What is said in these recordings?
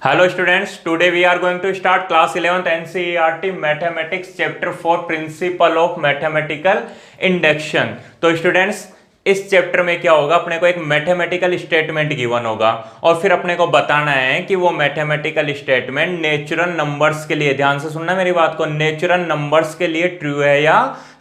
Hello students, today we are going to start class 11th NCERT Mathematics Chapter 4 Principle of Mathematical Induction। तो students इस chapter में क्या होगा, अपने को एक मैथमेटिकल स्टेटमेंट गिवन होगा और फिर अपने को बताना है कि वो मैथमेटिकल स्टेटमेंट नेचुरल नंबर्स के लिए, ध्यान से सुनना मेरी बात को, नेचुरल नंबर्स के लिए ट्रू है या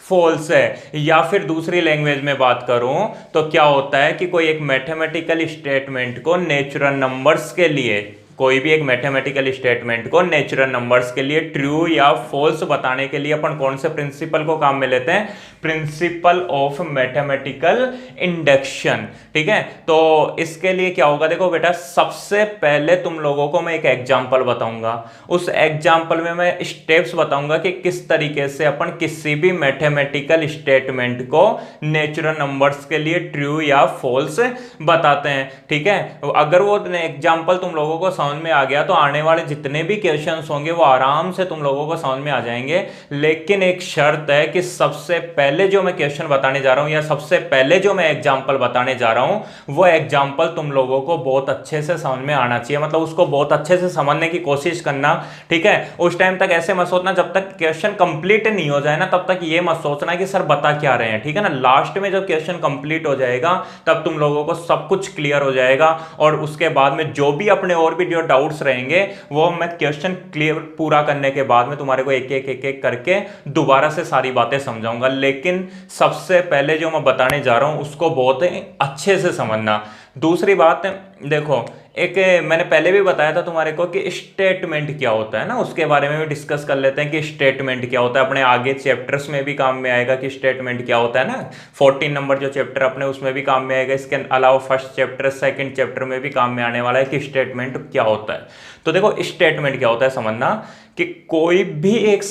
फॉल्स है। या फिर दूसरी लैंग्वेज में बात करूं तो क्या होता है कि कोई एक मैथमेटिकल स्टेटमेंट को नेचुरल नंबर्स के लिए, कोई भी एक मैथमेटिकल स्टेटमेंट को नेचुरल नंबर्स के लिए ट्रू या फॉल्स बताने के लिए अपन कौन से प्रिंसिपल को काम में लेते हैं, प्रिंसिपल ऑफ मैथमेटिकल इंडक्शन। ठीक है, तो इसके लिए क्या होगा, देखो बेटा, सबसे पहले तुम लोगों को मैं एक एग्जांपल बताऊंगा, उस एग्जांपल में मैं स्टेप्स बताऊंगा कि किस तरीके से अपन किसी भी मैथमेटिकल स्टेटमेंट को नेचुरल नंबर्स के लिए ट्रू या फॉल्स बताते हैं। ठीक है, अगर वो एग्जांपल तुम लोगों को समझ में आ गया तो आने वाले जितने भी क्वेश्चंस होंगे वो आराम से तुम लोगों को समझ में आ जाएंगे। लेकिन एक शर्त है कि सबसे पहले जो मैं क्वेश्चन बताने जा रहा हूं या सबसे पहले जो मैं एग्जांपल बताने जा रहा हूं वो एग्जांपल तुम लोगों को बहुत अच्छे से समझ में आना चाहिए, मतलब उसको बहुत अच्छे से समझने की कोशिश करना। ठीक है, उस टाइम तक ऐसे मत सोचना, जब तक क्वेश्चन कंप्लीट नहीं हो जाए ना तब तक ये मत सोचना कि सर बता क्या रहे हैं। ठीक है ना, लास्ट में जब क्वेश्चन कंप्लीट हो जाएगा तब तुम लोगों को सब कुछ क्लियर हो जाएगा और उसके बाद में जो भी अपने और भी जो डाउट्स रहेंगे वो मैं क्वेश्चन क्लियर पूरा करने के बाद में तुम्हारे को एक एक करके दोबारा से सारी बातें समझाऊंगा। लेकिन सबसे पहले जो मैं बताने जा रहा हूं उसको बहुत अच्छे से समझना। दूसरी बात देखो, एक मैंने पहले भी बताया था तुम्हारे को कि स्टेटमेंट क्या होता है ना, उसके बारे में भी डिस्कस कर लेते हैं कि स्टेटमेंट क्या होता है। अपने आगे चैप्टर्स में भी काम में आएगा कि स्टेटमेंट क्या होता है ना, 14 नंबर जो चैप्टर अपने उसमें भी काम में आएगा। इसके अलावा फर्स्ट चैप्टर सेकंड चैप्टर में भी काम में आने वाला है कि स्टेटमेंट क्या होता है। तो देखो स्टेटमेंट क्या होता है समझना कि कोई भी एक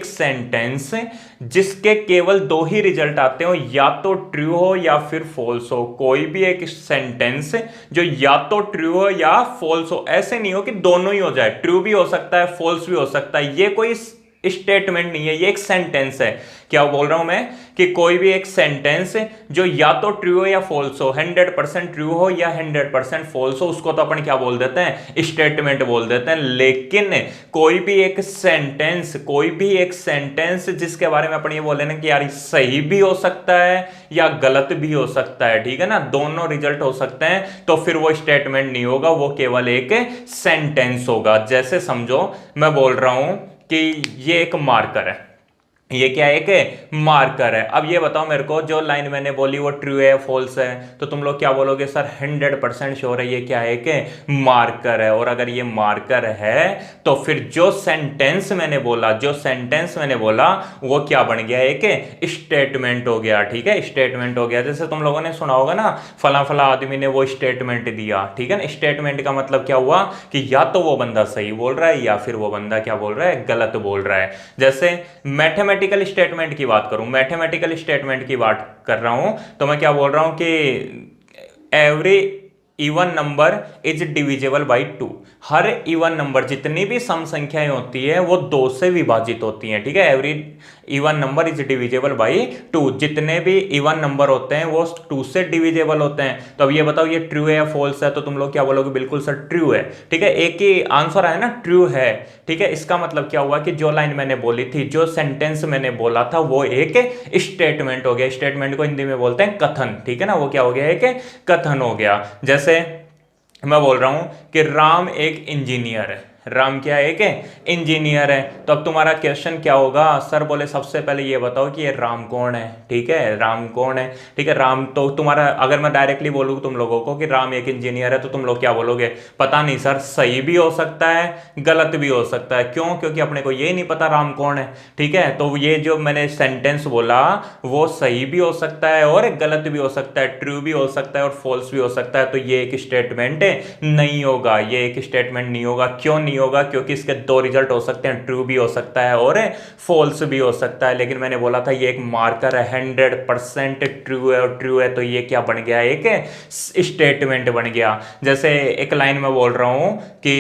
सेंटेंस जिसके केवल दो ही रिजल्ट आते हो, या तो ट्रू हो या फिर फॉल्स हो। कोई भी एक सेंटेंस जो या तो ट्रू हो या फॉल्स हो, ऐसे नहीं हो कि दोनों ही हो जाए, ट्रू भी हो सकता है फॉल्स भी हो सकता है। ये कोई स्टेटमेंट नहीं है, ये एक सेंटेंस है। क्या बोल रहा हूं मैं कि कोई भी एक सेंटेंस जो या तो ट्रू हो या फॉल्स हो, 100% ट्रू हो या 100% फॉल्स हो, उसको तो अपन क्या बोल देते हैं, स्टेटमेंट बोल देते हैं। लेकिन कोई भी एक सेंटेंस जिसके बारे में अपन ये बोले ना कि यार सही भी हो सकता है या गलत भी हो सकता है, ठीक है ना, दोनों रिजल्ट हो सकते हैं, तो फिर वो स्टेटमेंट नहीं होगा, वो केवल एक सेंटेंस होगा। जैसे समझो मैं बोल रहा हूं कि ये एक मार्कर है, ये क्या है, एक मार्कर है। अब ये बताओ मेरे को, जो लाइन मैंने बोली वो ट्रू है या फॉल्स है, तो तुम लोग क्या बोलोगे, सर 100% श्योर है ये क्या है, एक मार्कर है। और अगर ये मार्कर है तो फिर जो सेंटेंस मैंने बोला वो क्या बन गया, एक स्टेटमेंट हो गया। ठीक है, स्टेटमेंट हो गया। जैसे तुम लोगों ने सुना होगा ना, फला फला आदमी ने वो स्टेटमेंट दिया। ठीक है ना, स्टेटमेंट का मतलब क्या हुआ कि या तो वो बंदा सही बोल रहा है या फिर वो बंदा क्या बोल रहा है, गलत बोल रहा है। जैसे मैथमेटिकल स्टेटमेंट की बात करूं, मैथमेटिकल स्टेटमेंट की बात कर रहा हूं तो मैं क्या बोल रहा हूं कि every even number is divisible by 2। Her even number, जितनी भी सम संख्याएं होती है वो 2 से विभाजित होती हैं। ठीक है, every even number is divisible by 2। जितने भी इवन नंबर होते हैं वो 2 से डिविजिबल होते हैं। तो अब ये बताओ ये ट्रू है या फॉल्स है, तो तुम लोग क्या बोलोगे, बिल्कुल सर ट्रू है। ठीक है, एक ही आंसर है ना, ट्रू है। ठीक है, इसका मतलब क्या हुआ कि जो लाइन मैंने बोली थी, जो सेंटेंस मैंने बोला था वो एक स्टेटमेंट हो गया। स्टेटमेंट को हिंदी में बोलते हैं कथन। ठीक है ना, वो क्या हो गया, एक कथन हो गया। जैसे मैं बोल रहा हूं कि राम एक इंजीनियर है। राम क्या है, एक इंजीनियर है। तो अब तुम्हारा क्वेश्चन क्या होगा, सर बोले सबसे पहले ये बताओ कि ये राम कौन है। ठीक है, राम कौन है। ठीक है, राम, तो तुम्हारा अगर मैं डायरेक्टली बोलूँ तुम लोगों को कि राम एक इंजीनियर है, तो तुम लोग क्या बोलोगे, पता नहीं सर, सही भी हो सकता है गलत भी हो सकता है। क्यों, क्योंकि अपने को ये नहीं पता राम कौन है। ठीक है, तो ये जो मैंने सेंटेंस बोला वो सही भी हो सकता है और गलत भी हो सकता है, ट्रू भी हो सकता है और फॉल्स भी हो सकता है। तो ये एक स्टेटमेंट नहीं होगा, ये एक स्टेटमेंट नहीं होगा। क्यों नहीं होगा, क्योंकि इसके 2 रिजल्ट हो सकते हैं, ट्रू भी हो सकता है और फॉल्स भी हो सकता है। लेकिन मैंने बोला था ये एक मार्कर है, 100% ट्रू है और ट्रू है, तो ये क्या बन गया, एक स्टेटमेंट बन गया। जैसे एक लाइन में बोल रहा हूं कि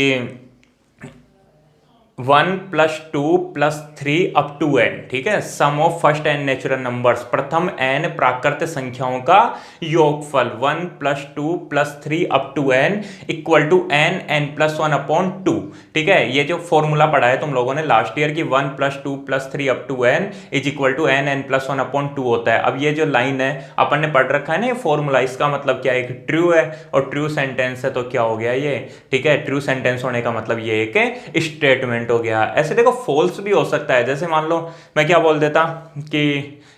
1+2+3 अप टू n, ठीक है, sum of first n natural numbers, प्रथम n प्राकृत संख्याओं का योगफल 1+2+3 up to n equal to n+1/2, ठीक है। ये जो फॉर्मूला पढ़ा है तुम लोगों ने लास्ट ईयर की 1+2+3 up to n is equal to n+1/2 होता है। अब ये जो लाइन है अपन ने पढ़ रखा है ना ये फॉर्मूला, इसका मतलब क्या है, एक ट्रू है और ट्रू सेंटेंस है, तो क्या हो गया ये, ठीक है, ट्रू सेंटेंस होने का मतलब ये एक स्टेटमेंट हो गया। ऐसे देखो फॉल्स भी हो सकता है, जैसे मान लो मैं क्या बोल देता कि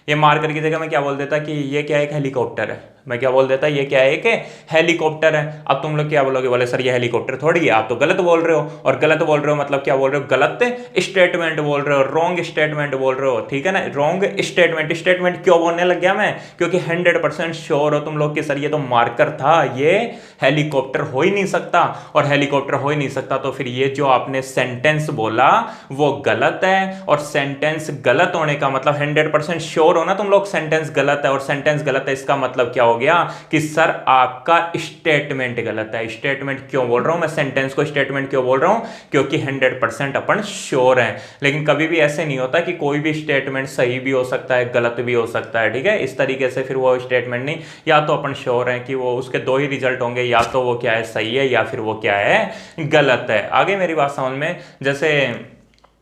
ये मार्कर की जगह मैं क्या बोल देता कि ये क्या एक हेलीकॉप्टर है, मैं क्या बोल देता ये क्या है, एक हेलीकॉप्टर है। अब तुम लोग क्या बोलोगे, बोले सर ये हेलीकॉप्टर थोड़ी है, आप तो गलत बोल रहे हो। और गलत बोल रहे हो मतलब क्या बोल रहे हो, गलत स्टेटमेंट बोल रहे हो, रॉन्ग स्टेटमेंट बोल रहे हो, ठीक है ना, रॉन्ग स्टेटमेंट। स्टेटमेंट क्यों बोलने लग गया मैं, क्योंकि 100% श्योर हो तुम लोग कि सर ये तो मार्कर था, ये हेलीकॉप्टर हो ही नहीं सकता, और हेलीकॉप्टर हो ही नहीं सकता तो फिर ये जो आपने सेंटेंस बोला वो गलत है। और सेंटेंस गलत होने का मतलब 100% श्योर हो ना तुम लोग, सेंटेंस गलत है, और सेंटेंस गलत है इसका मतलब क्या हो गया कि सर आपका स्टेटमेंट गलत है। स्टेटमेंट क्यों बोल रहा हूं मैं, सेंटेंस को स्टेटमेंट क्यों बोल रहा हूं, क्योंकि 100% अपन श्योर हैं। लेकिन कभी भी ऐसे नहीं होता कि कोई भी स्टेटमेंट सही भी हो सकता है, गलत भी हो सकता है, ठीक है। इस तरीके से फिर वो स्टेटमेंट नहीं, या तो अपन श्योर हैं कि वो उसके दो ही रिजल्ट होंगे, या तो वो क्या है सही है या फिर वो क्या है गलत है। आगे मेरी बात समझ में, जैसे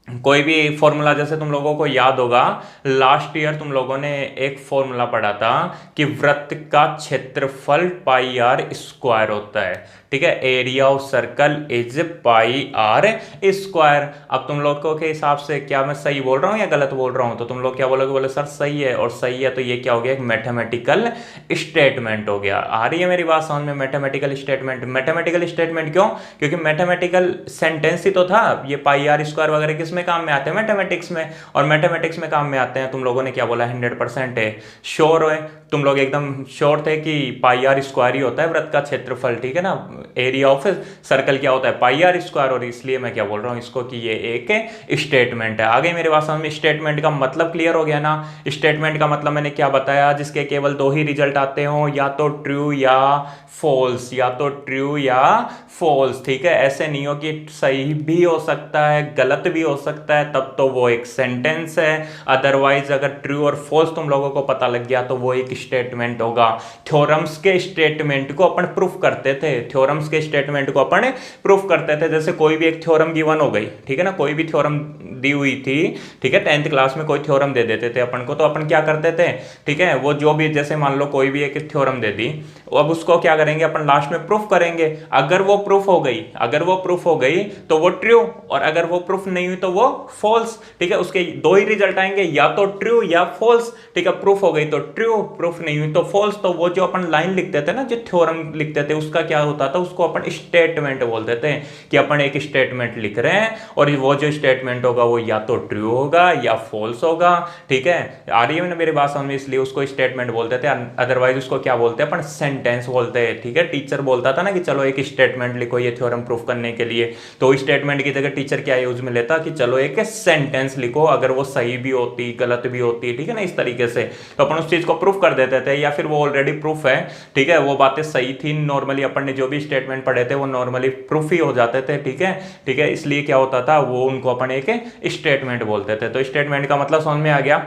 कोई भी फॉर्मूला, जैसे तुम लोगों को याद होगा लास्ट ईयर तुम लोगों ने एक फॉर्मूला पढ़ा था कि वृत्त का क्षेत्रफल पाई आर स्क्वायर होता है, ठीक है, area of circle is pi r square. अब तुम लोगों के हिसाब से क्या मैं सही बोल रहा हूं या गलत बोल रहा हूं, तो तुम लोग क्या बोलोगे, बोले सर सही है, और सही है तो ये क्या हो गया, एक मैथमेटिकल स्टेटमेंट हो गया। आ रही है मेरी बात समझ में, मैथमेटिकल स्टेटमेंट। मैथमेटिकल स्टेटमेंट क्यों, क्योंकि मैथमेटिकल सेंटेंस ही तो था ये, पाई आर स्क्वायर वगैरह किस में काम में आते हैं, मैथमेटिक्स में, और मैथमेटिक्स में काम में आते हैं। तुम लोगों ने क्या बोला, 100% है, श्योर है, तुम लोग एकदम श्योर थे कि पाई आर स्क्वायर ही होता है वृत्त का क्षेत्रफल, ठीक है ना, एरिया ऑफ सर्कल क्या होता है, पाई आर स्क्वायर। और इसलिए मैं क्या बोल रहा हूं इसको कि ये एक स्टेटमेंट है। आगे मेरे पास में स्टेटमेंट का मतलब क्लियर हो गया ना। स्टेटमेंट का मतलब मैंने क्या बताया, जिसके केवल दो ही रिजल्ट आते हो, या तो ट्रू या फॉल्स, या तो ट्रू या फॉल्स, ठीक है। ऐसे नहीं हो कि सही भी हो सकता है गलत भी हो सकता है, तब तो वो एक सेंटेंस है। अदरवाइज अगर ट्रू और फॉल्स तुम लोगों को पता लग गया तो वो एक स्टेटमेंट होगा। थ्योरम्स के स्टेटमेंट को अपन प्रूफ करते थे, थ्योरम्स के स्टेटमेंट को अपन प्रूफ करते थे। जैसे कोई भी एक थ्योरम गिवन हो गई, ठीक है ना, कोई भी थ्योरम दी हुई थी, ठीक है, 10th क्लास में कोई थ्योरम दे देते थे अपन को, तो अपन क्या करते थे, ठीक है, वो जो भी, जैसे मान लो कोई भी एक थ्योरम दे दी, अब उसको क्या करेंगे अपन लास्ट में प्रूफ करेंगे। अगर वो प्रूफ हो गई, अगर वो प्रूफ हो गई तो वो ट्रू, और अगर वो प्रूफ नहीं हुई तो वो फॉल्स, ठीक है। उसके दो ही रिजल्ट आएंगे, या तो ट्रू या फॉल्स, ठीक है। प्रूफ हो गई तो ट्रू, प्रूफ नहीं हुई तो फॉल्स। तो वो जो अपन लाइन लिखते थे ना, जो थ्योरम लिखते थे, उसका क्या होता था, उसको अपन स्टेटमेंट बोलते थे, कि अपन एक स्टेटमेंट लिख रहे हैं, और वो जो स्टेटमेंट होगा वो या तो ट्रू होगा या फॉल्स होगा, ठीक है। आ रही है ना मेरी बात समझ में, इसलिए उसको स्टेटमेंट बोलते थे। अदरवाइज उसको क्या बोलते हैं अपन, सेंटेंस बोलते हैं, ठीक है। टीचर बोलता था ना कि चलो एक स्टेटमेंट लिखो ये थ्योरम प्रूफ करने के लिए, तो स्टेटमेंट की जगह टीचर क्या यूज में लेता कि चलो एक सेंटेंस लिखो, अगर वो सही भी होती गलत भी होती, ठीक है ना, इस तरीके से तो अपन उस चीज को प्रूफ कर देते थे, या फिर वो ऑलरेडी प्रूफ है, ठीक है, वो बातें सही थी। नॉर्मली अपन ने जो भी स्टेटमेंट पढ़े थे वो नॉर्मली प्रूफ ही हो जाते थे, ठीक है, ठीक है। इसलिए क्या होता था, वो उनको अपन एक स्टेटमेंट बोलते थे। तो स्टेटमेंट का मतलब समझ में आ गया।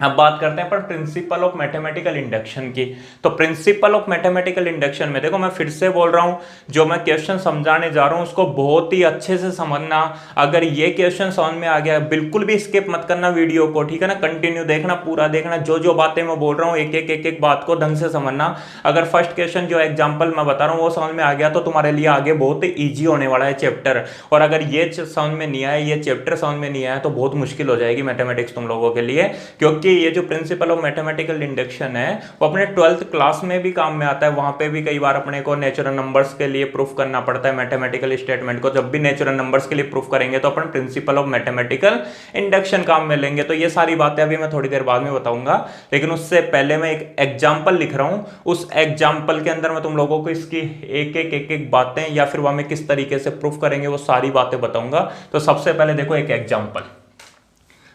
अब बात करते हैं पर प्रिंसिपल ऑफ मैथमेटिकल इंडक्शन की। तो प्रिंसिपल ऑफ मैथमेटिकल इंडक्शन में देखो, मैं फिर से बोल रहा हूं, जो मैं क्वेश्चन समझाने जा रहा हूं उसको बहुत ही अच्छे से समझना। अगर ये क्वेश्चन समझ में आ गया, बिल्कुल भी स्किप मत करना वीडियो को, ठीक है ना, कंटिन्यू देखना, पूरा देखना, जो जो बातें मैं बोल रहा हूं एक एक बात को ढंग से समझना। अगर फर्स्ट क्वेश्चन जो एग्जाम्पल मैं बता रहा हूँ वो समझ में आ गया तो तुम्हारे लिए आगे बहुत ईजी होने वाला है चैप्टर। और अगर ये समझ में नहीं आया, ये चैप्टर समझ में नहीं आया, तो बहुत मुश्किल हो जाएगी मैथमेटिक्स तुम लोगों के लिए। क्योंकि ये जो प्रिंसिपल ऑफ मैथमेटिकल इंडक्शन है वो अपने 12th क्लास में भी काम में आता है। वहां पे भी कई बार अपने को नेचुरल नंबर्स के लिए प्रूफ करना पड़ता है मैथमेटिकल स्टेटमेंट को। जब भी नेचुरल नंबर्स के लिए प्रूफ करेंगे तो अपन प्रिंसिपल ऑफ मैथमेटिकल इंडक्शन काम में लेंगे। तो ये सारी बातें अभी मैं थोड़ी देर बाद में बताऊंगा, लेकिन उससे पहले मैं एक एग्जाम्पल लिख रहा हूं। उस एग्जाम्पल के अंदर मैं तुम लोगों को इसकी एक बातें या फिर वहां में किस तरीके से प्रूफ करेंगे वो सारी बातें बताऊंगा। तो सबसे पहले देखो एक एग्जाम्पल,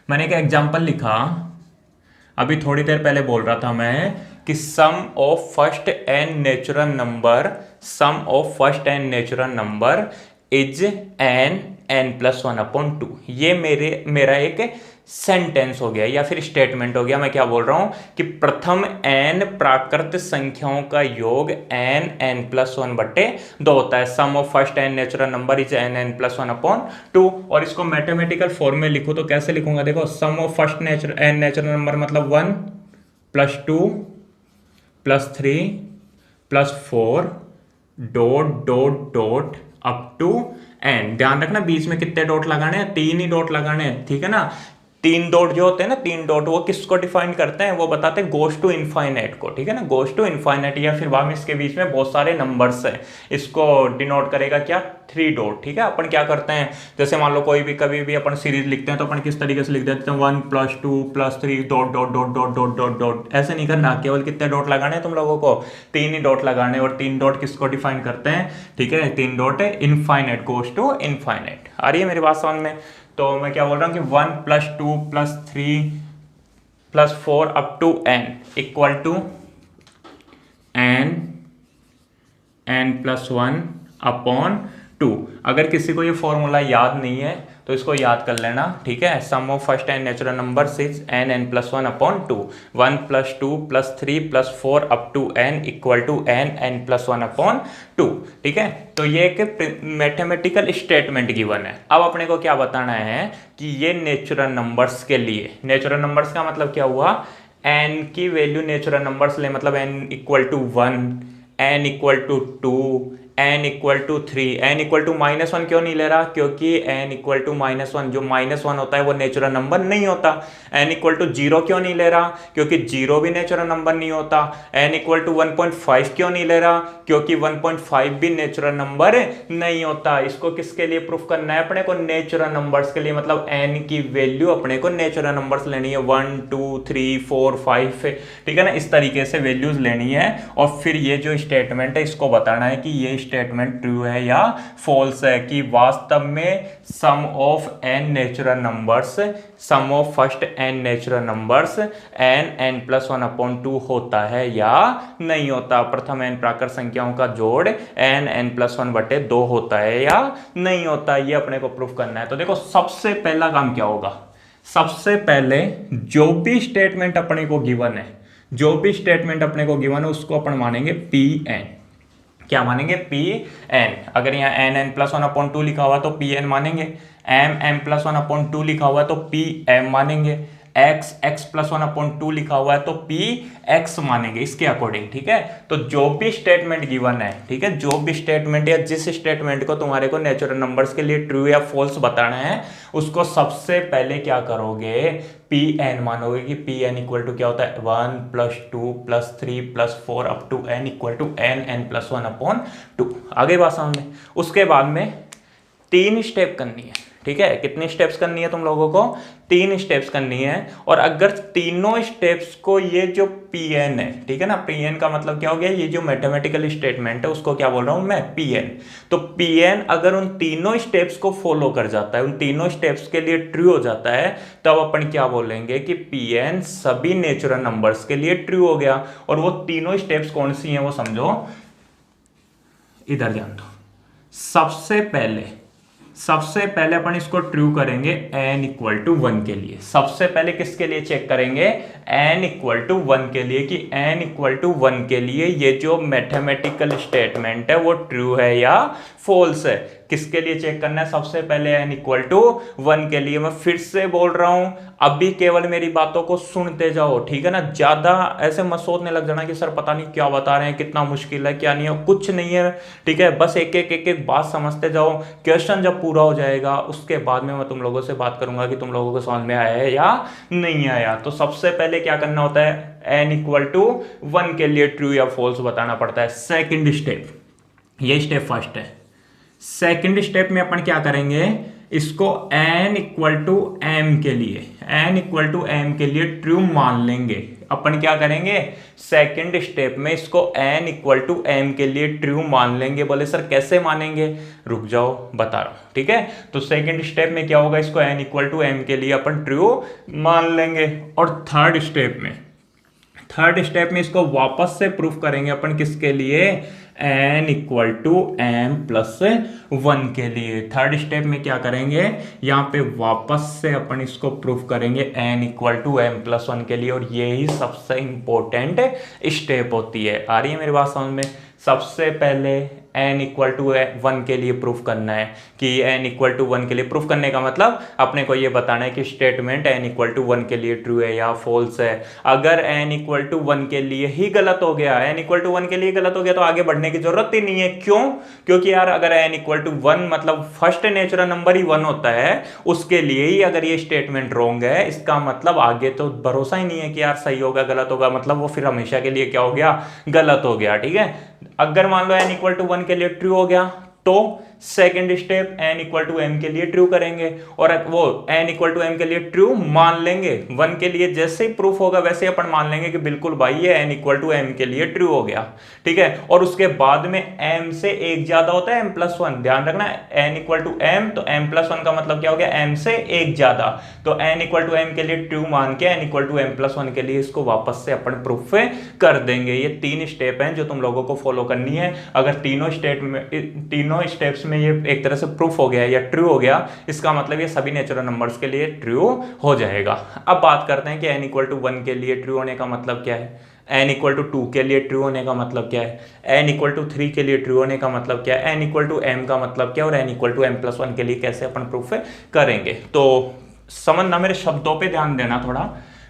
मैंने एक एग्जाम्पल लिखा अभी थोड़ी देर पहले बोल रहा था मैं कि sum of first N natural number, sum of first N natural number is N plus one upon two. ये मेरा एक सेंटेंस हो गया या फिर स्टेटमेंट हो गया। मैं क्या बोल रहा हूं कि प्रथम n प्राकृत संख्याओं का योग n प्लस वन बटे दो होता है। Sum of first n natural number is n plus one upon two. और इसको मैथमेटिकल फॉर्म में लिखो तो कैसे लिखूंगा, देखो sum of first n natural number मतलब 1 plus 2 plus 3 plus 4 dot dot dot up to n। ध्यान रखना बीच में कितने डॉट लगाने हैं, 3 ही डॉट लगाने हैं, ठीक है ना। 3 डॉट जो होते हैं ना, 3 डॉट वो किसको डिफाइन करते हैं, वो बताते हैं गोस टू इनफाइनाइट को, ठीक है ना, गोस टू इनफाइनाइट। या फिर वहां इसके बीच में बहुत सारे नंबर्स हैं, इसको डिनोट करेगा क्या, 3 डॉट, ठीक है। अपन क्या करते हैं, जैसे मान लो कोई भी कभी भी अपन सीरीज लिखते हैं तो अपन किस तरीके से लिख देते हैं 1 plus 2 plus 3 dot dot dot dot dot dot dot. ऐसे नहीं करना, केवल कितने डॉट लगाने हैं तुम लोगों को, 3 ही डॉट लगाने। और 3 डॉट किसको डिफाइन करते हैं, ठीक है, 3 डॉट है इनफाइनाइट, गोस टू इनफाइनाइट। आ रही है मेरी बात समझ में। तो मैं क्या बोल रहा हूँ कि 1 plus 2 plus 3 plus 4 up to n equal to n plus 1 upon 2। अगर किसी को ये फॉर्मूला याद नहीं है तो इसको याद कर लेना, ठीक है। Sum of first n natural number is n plus 1 upon 2। 1 plus 2 plus 3 plus 4 up to n equal to n plus 1 upon 2, ठीक है। तो ये एक मैथमेटिकल स्टेटमेंट गिवन है। अब अपने को क्या बताना है कि ये नेचुरल नंबर्स के लिए, नेचुरल नंबर्स का मतलब क्या हुआ, n की वैल्यू नेचुरल नंबर्स ले, मतलब n equal to 1, n equal to 2, n equal to 3। n equal to minus one क्यों नहीं ले रहा, क्योंकि n equal to minus one, जो माइनस वन होता है वो नेचुरल नंबर नहीं होता। n इक्वल टू 0 क्यों नहीं ले रहा, क्योंकि 0 भी नेचुरल नंबर नहीं होता। n इक्वल टू 1.5 क्यों नहीं ले रहा, क्योंकि 1.5 भी नेचुरल नंबर नहीं होता। इसको किसके लिए प्रूफ करना है अपने को, नेचुरल नंबर्स के लिए, मतलब n की वैल्यू अपने को नेचुरल नंबर्स लेनी है, 1 2 3 4 5, ठीक है ना। इस तरीके से वैल्यूज लेनी है और फिर ये जो स्टेटमेंट है इसको बताना है कि ये स्टेटमेंट ट्रू है या फॉल्स है, कि वास्तव में sum of n natural numbers, sum of first n natural numbers n plus 1 upon 2 होता है या नहीं होता। प्रथम n प्राकृत संख्याओं का जोड़ n प्लस 1 बटे 2 होता है या नहीं होता, ये अपने को प्रूफ करना है। तो देखो सबसे पहला काम क्या होगा, सबसे पहले जो भी स्टेटमेंट अपने को गिवन है, जो भी स्टेटमेंट अपने को गिवन है उसको अपन मानेंगे Pn। क्या मानेंगे, Pn। अगर यहाँ n प्लस 1 अपॉन 2 लिखा हुआ तो Pn मानेंगे, m प्लस 1 अपॉन 2 लिखा हुआ है तो Pm मानेंगे, x प्लस 1 अपॉन 2 लिखा हुआ है तो Px मानेंगे इसके अकॉर्डिंग, ठीक है। तो जो भी स्टेटमेंट गिवन है, ठीक है, जो भी स्टेटमेंट या जिस स्टेटमेंट को तुम्हारे को नेचुरल नंबर्स के लिए ट्रू या फॉल्स बताना है, उसको सबसे पहले क्या करोगे, Pn मानोगे कि Pn इक्वल टू क्या होता है, 1 plus 2 plus 3 plus 4 up to n equal to n plus 1 upon 2। आगे बात समझ में। उसके बाद में 3 स्टेप करनी है, ठीक है। कितनी स्टेप्स करनी है तुम लोगों को, 3 स्टेप्स करनी है। और अगर तीनों स्टेप्स को ये जो Pn है, ठीक है ना, Pn का मतलब क्या हो गया, ये जो मैथमेटिकल स्टेटमेंट है उसको क्या बोल रहा हूं मैं, Pn। तो Pn अगर उन तीनों स्टेप्स को फॉलो कर जाता है, उन तीनों स्टेप्स के लिए ट्रू हो जाता है, तब अपन क्या बोलेंगे कि Pn सभी नेचुरल नंबर्स के लिए ट्रू हो गया। और वो तीनों स्टेप्स कौन सी हैं वो समझो, इधर ध्यान दो। सबसे पहले अपन इसको ट्रू करेंगे n इक्वल टू 1 के लिए। सबसे पहले किसके लिए चेक करेंगे, n इक्वल टू 1 के लिए, कि n इक्वल टू 1 के लिए ये जो मैथमेटिकल स्टेटमेंट है वो ट्रू है या फॉल्स है। किसके लिए चेक करना है, सबसे पहले n इक्वल टू 1 के लिए। मैं फिर से बोल रहा हूं, अभी केवल मेरी बातों को सुनते जाओ, ठीक है ना। ज्यादा ऐसे मत सोचने लग जाना कि सर पता नहीं क्या बता रहे हैं, कितना मुश्किल है, क्या नहीं है, कुछ नहीं है, ठीक है। बस एक एक बात समझते जाओ। क्वेश्चन जब पूरा हो जाएगा उसके बाद में मैं तुम लोगों से बात करूंगा कि तुम लोगों को समझ में आया है या नहीं आया। तो सबसे पहले क्या करना होता है, n इक्वल टू 1 के लिए ट्रू या फॉल्स बताना पड़ता है। सेकेंड स्टेप, ये स्टेप फर्स्ट है। सेकेंड स्टेप में अपन क्या करेंगे, इसको n इक्वल टू m के लिए, n इक्वल टू m के लिए ट्रू मान लेंगे। अपन क्या करेंगे, सेकेंड स्टेप में इसको n इक्वल टू m के लिए ट्रू मान लेंगे। बोले सर कैसे मानेंगे, रुक जाओ बता रहा हूं, ठीक है। तो सेकेंड स्टेप में क्या होगा, इसको n इक्वल टू m के लिए अपन ट्रू मान लेंगे। और थर्ड स्टेप में इसको वापस से प्रूफ करेंगे अपन, किसके लिए, n equal to m plus 1 के लिए। थर्ड स्टेप में क्या करेंगे, यहाँ पे वापस से अपन इसको प्रूफ करेंगे n equal to m plus 1 के लिए, और ये ही सबसे इंपॉर्टेंट स्टेप होती है। आ रही है मेरी बात समझ में? सबसे पहले n इक्वल टू 1 के लिए प्रूफ करना है कि n इक्वल टू 1 के लिए प्रूफ करने का मतलब अपने को ये बताना है कि स्टेटमेंट n इक्वल टू 1 के लिए ट्रू है या फॉल्स है। अगर n इक्वल टू 1 के लिए ही गलत हो गया, n इक्वल टू 1 के लिए गलत हो गया, तो आगे बढ़ने की जरूरत ही नहीं है। क्यों? क्योंकि यार अगर n इक्वल टू 1 मतलब फर्स्ट नेचुरल नंबर ही 1 होता है, उसके लिए ही अगर ये स्टेटमेंट रॉन्ग है, इसका मतलब आगे तो भरोसा ही नहीं है कि यार सही होगा गलत होगा, मतलब वो फिर हमेशा के लिए क्या हो गया, गलत हो गया। ठीक है, अगर मान लो n इक्वल टू 1 के लिए ट्रू हो गया तो second step n equal to m के लिए ट्रू करेंगे, और वो n इक्वल टू m के लिए ट्रू मान लेंगे। 1 के लिए जैसे ही प्रूफ होगा वैसे ही अपन मान लेंगे कि बिल्कुल भाई ये n इक्वल टू m के लिए ट्रू हो गया। ठीक है, और उसके बाद में m से एक ज्यादा होता है m प्लस 1, ध्यान रखना n इक्वल टू m, तो m प्लस 1 का मतलब क्या हो गया, m से एक ज्यादा। तो n इक्वल टू m के लिए ट्रू मान के n equal to m plus 1 के लिए इसको वापस से अपन प्रूफ कर देंगे। ये 3 स्टेप हैं जो तुम लोगों को फॉलो करनी है। अगर तीनों स्टेप्स में ये एक तरह से प्रूफ हो गया या ट्रू हो गया, इसका मतलब ये सभी नेचुरल नंबर्स के लिए ट्रू हो जाएगा। अब बात करते हैं कि n इक्वल टू 1 के लिए ट्रू होने का मतलब क्या है, n इक्वल टू 2 के लिए ट्रू होने का मतलब क्या है, n इक्वल टू 3 के लिए ट्रू होने का मतलब क्या है, n इक्वल टू m का मतलब क्या है, और n equal to m plus 1 के लिए कैसे अपन प्रूफ करेंगे। तो समझना, मेरे शब्दों पे ध्यान देना थोड़ा।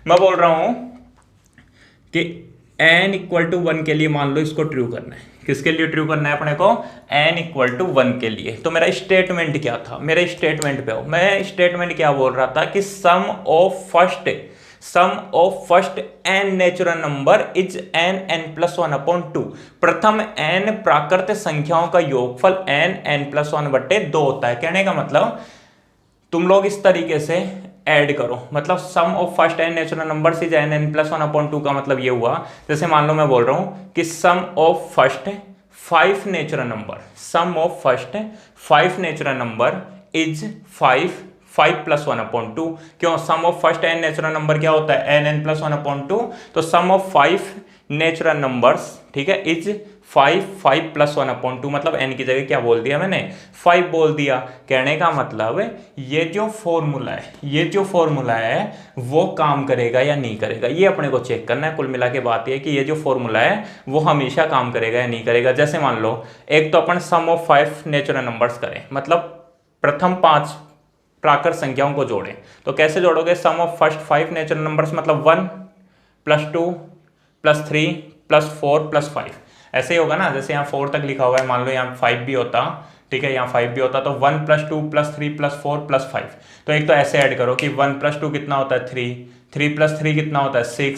मैं बोल रहा हूं कि n इक्वल टू 1 के लिए मान लो इसको ट्रू करना है। किसके लिए ट्रू करना है अपने को, n इक्वल टू 1 के लिए। तो मेरा स्टेटमेंट क्या था, मेरे स्टेटमेंट पे हो, मैं स्टेटमेंट क्या बोल रहा था कि sum of first n natural number is n plus 1 upon 2। प्रथम n प्राकृत संख्याओं का योगफल n प्लस 1 बटे 2 होता है। कहने का मतलब तुम लोग इस तरीके से ऐड करो, मतलब sum of first n natural numbers is n plus 1 upon 2 का मतलब ये हुआ, जैसे मान लो मैं बोल रहा हूं कि sum of first 5 natural number, sum of first 5 natural number is 5 plus 1 upon 2। क्यों? Sum of first n natural number क्या होता है, n प्लस 1 अपॉन 2। तो सम ऑफ 5 नेचुरल नंबर्स, ठीक है, इज 5 प्लस 1 अपॉन 2, मतलब n की जगह क्या बोल दिया मैंने, 5 बोल दिया। कहने का मतलब ये जो फॉर्मूला है वो काम करेगा या नहीं करेगा, ये अपने को चेक करना है। कुल मिला के बात ये है कि ये जो फॉर्मूला है वो हमेशा काम करेगा या नहीं करेगा। जैसे मान लो एक तो अपन सम ऑफ 5 नेचुरल नंबर्स करें, मतलब प्रथम 5 प्राकृत संख्याओं को जोड़ें। तो कैसे जोड़ोगे, सम ऑफ फर्स्ट 5 नेचुरल नंबर्स मतलब 1 प्लस 2 प्लस 3 प्लस 4 प्लस 5, ऐसे ही होगा ना। जैसे यहाँ 4 तक लिखा हुआ है, मान लो यहाँ 5 भी होता, ठीक है, यहाँ 5 भी होता, तो 1 प्लस 2 प्लस 3 प्लस 4 प्लस 5। तो एक तो ऐसे ऐड करो कि 1 प्लस 2 कितना होता है 3 प्लस 3 कितना होता है 6